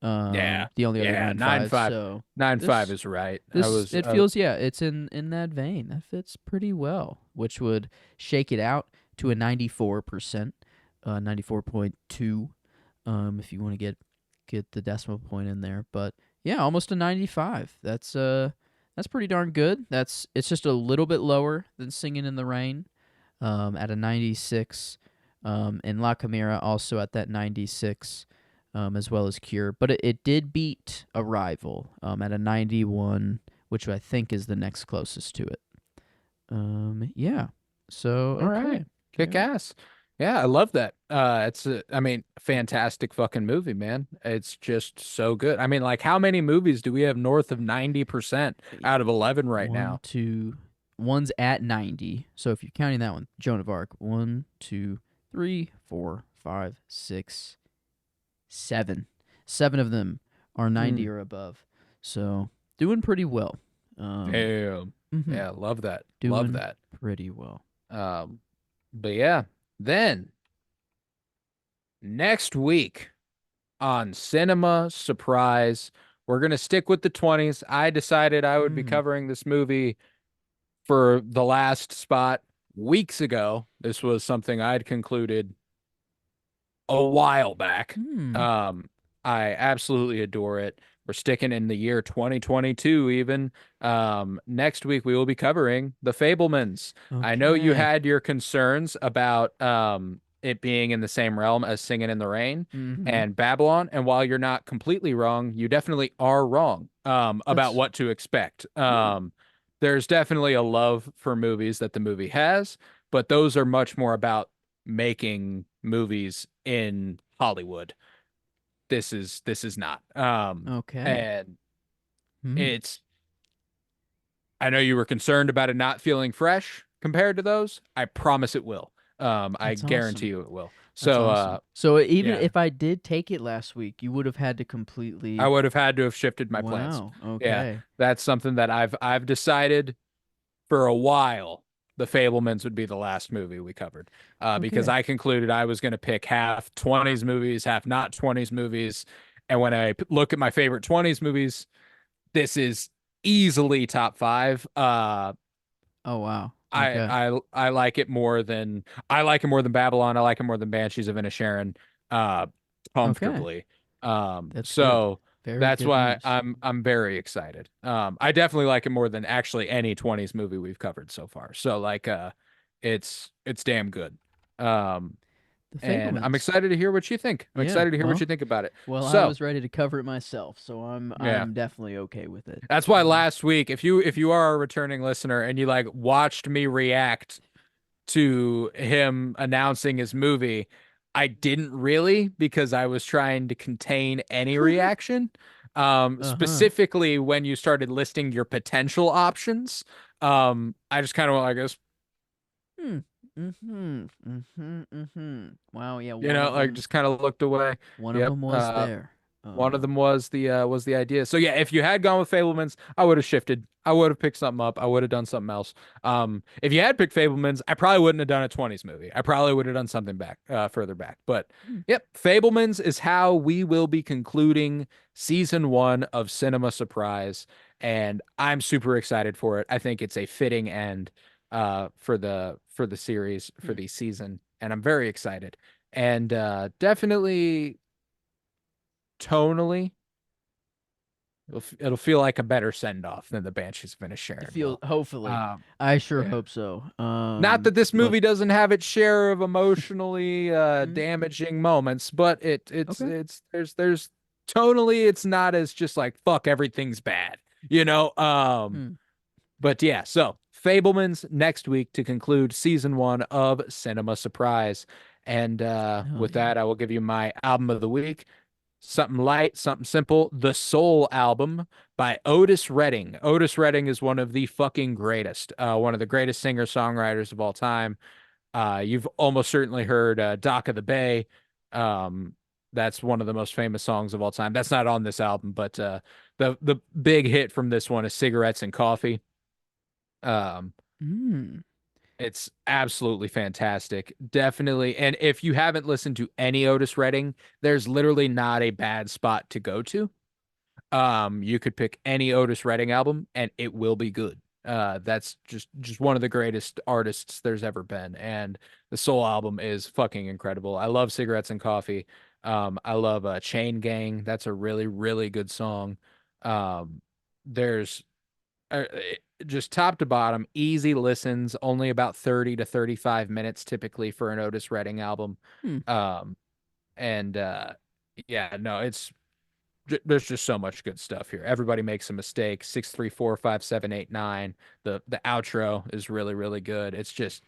yeah, The only other yeah, 9.5. 9.5, So 9.5 this is right. I this was it feels, yeah, it's in that vein. That fits pretty well, which would shake it out to a 94%, 94.2, if you want to get the decimal point in there. But yeah, almost a 95. That's pretty darn good. It's just a little bit lower than Singing in the Rain, at a 96, and La Chimera also at that 96, as well as Cure. But it did beat Arrival, at a 91, which I think is the next closest to it. Yeah. So all right. okay. Kick Yeah. ass. Yeah, I love that. I mean, fantastic fucking movie, man. It's just so good. I mean, like, how many movies do we have north of 90% out of 11 right One, now? two, one's at 90. So if you're counting that one, Joan of Arc, one, two, three, four, five, six, seven. Seven of them are 90 Mm, or above. So doing pretty well. Um, damn. hmm Yeah, love that. Love Doing that. pretty well. Um, but yeah, then next week on Cinema Surprise, we're gonna stick with the 20s. I decided I would be Mm. covering this movie for the last spot weeks ago. This was something I'd concluded a while back. Hmm. Um, I absolutely adore it. We're sticking in the year 2022 even. Next week we will be covering The Fablemans. I know you Okay. had your concerns about it being in the same realm as Singing in the Rain Mm-hmm. and Babylon, and while you're not completely wrong, you definitely are wrong about That's what to expect. yeah. There's definitely a love for movies that the movie has, but those are much more about making movies in Hollywood. This is not. Okay. And Hmm. it's I know you were concerned about it not feeling fresh compared to those. I promise it will. I That's guarantee awesome. you it will. That's So awesome. So even yeah, if I did take it last week, you would have had to I completely. would have had to have shifted my plans. Wow. Yeah, Okay. that's something that I've decided for a while. The Fablemans would be the last movie we covered, because Okay. I concluded I was going to pick half 20s movies, half not 20s movies. And when I look at my favorite 20s movies, this is easily top five. Oh wow. Okay. I like it more than Babylon. I like it more than Banshees of Inisherin, uh, Okay. comfortably. That's good. So Very that's good why news. I'm very excited. I definitely like it more than actually any 20s movie we've covered so far. So like, it's damn good. Um, The and I'm Fablemans. excited to hear what you think. I'm Yeah. excited to hear what you think about it. I So was ready to cover it myself, so yeah. I'm definitely okay with it. That's why last week, if you are a returning listener and you like watched me react to him announcing his movie, I didn't really, because I was trying to contain any reaction. Uh-huh. Specifically when you started listing your potential options, I just kind of went like this, Hmm. Mm-hmm. Mm-hmm. Mm-hmm. Wow, yeah, like just kind of looked away. one of Yep. them was there. One of them was the idea. So yeah, if you had gone with Fablemans, I would have shifted. I would have picked something up. I would have done something else. If you had picked Fablemans, I probably wouldn't have done a 20s movie. I probably would have done something back, further back. But Hmm. yep, Fablemans is how we will be concluding season one of Cinema Surprise, and I'm super excited for it. I think it's a fitting end, for the series, for Hmm. the season, and I'm very excited. And definitely tonally, It'll feel like a better send off than the Banshees of It Inisherin feels will. hopefully. Um, I sure yeah. hope so. Not that this But movie doesn't have its share of emotionally mm, damaging moments, but okay. there's tonally it's not as just like fuck everything's bad, you know. Hmm. But yeah, so Fablemans next week to conclude season one of Cinema Surprise. And Oh with yeah. that, I will give you my album of the week. Something light, something simple. The Soul album by Otis Redding. Otis Redding is one of the fucking greatest, one of the greatest singer-songwriters of all time. You've almost certainly heard Dock of the Bay. Um, that's one of the most famous songs of all time. That's not on this album, but the big hit from this one is Cigarettes and Coffee. Um, Mm. it's absolutely fantastic. Definitely. And if you haven't listened to any Otis Redding, there's literally not a bad spot to go to. You could pick any Otis Redding album and it will be good. That's just one of the greatest artists there's ever been. And the Soul album is fucking incredible. I love Cigarettes and Coffee. I love Chain Gang. That's a really, really good song. There's just top to bottom, easy listens, only about 30 to 35 minutes typically for an Otis Redding album. Hmm. Um, and yeah, no, there's just so much good stuff here. Everybody makes a mistake. 6, 3, 4, 5, 7, 8, 9. The outro is really, really good. It's just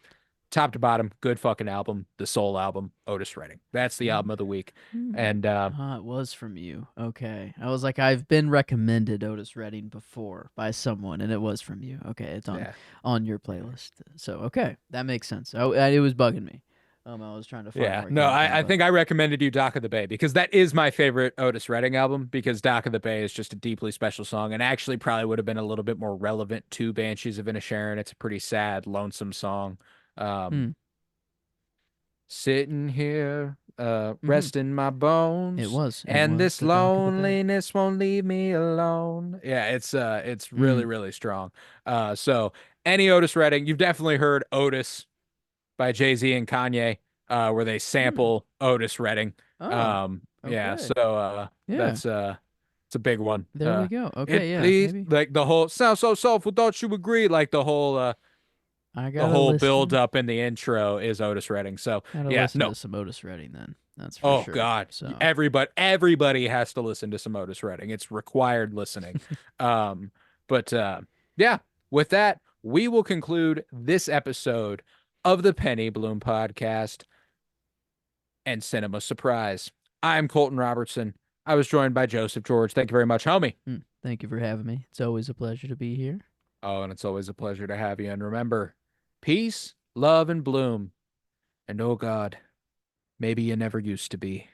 top to bottom, good fucking album. The Soul album, Otis Redding. That's the album of the week. Hmm. And It was from you. Okay. I was like, I've been recommended Otis Redding before by someone, and it was from you. Okay, it's yeah. on your playlist. So okay, that makes sense. It was bugging me. I was trying to find Yeah, where it no, came from, I but think I recommended you Dock of the Bay because that is my favorite Otis Redding album because Dock of the Bay is just a deeply special song and actually probably would have been a little bit more relevant to Banshees of Inisherin. It's a pretty sad, lonesome song. Um, hmm. Sitting here, Hmm. resting my It bones, was. It and was this the Dock of the Bay. loneliness won't leave me alone. Yeah, it's really, Hmm. really strong. So any Otis Redding, you've definitely heard Otis by Jay-Z and Kanye, where they Hmm. sample Otis Redding. Oh. Yeah, Okay. so Yeah. that's it's a big one. There we go. Okay. It Yeah. please Maybe like the whole sound so soulful, don't you agree? Like I the gotta whole build listen. up in the intro is Otis Redding. So Gotta yeah, listen no. to some Otis Redding then. That's for Oh sure. God. So. Everybody has to listen to some Otis Redding. It's required listening. Um, but yeah, with that, we will conclude this episode of the Penny Bloom podcast and Cinema Surprise. I'm Colton Robertson. I was joined by Joseph George. Thank you very much, homie. Thank you for having me. It's always a pleasure to be here. Oh, and it's always a pleasure to have you. And remember, peace, love, and bloom. And oh God, maybe you never used to be.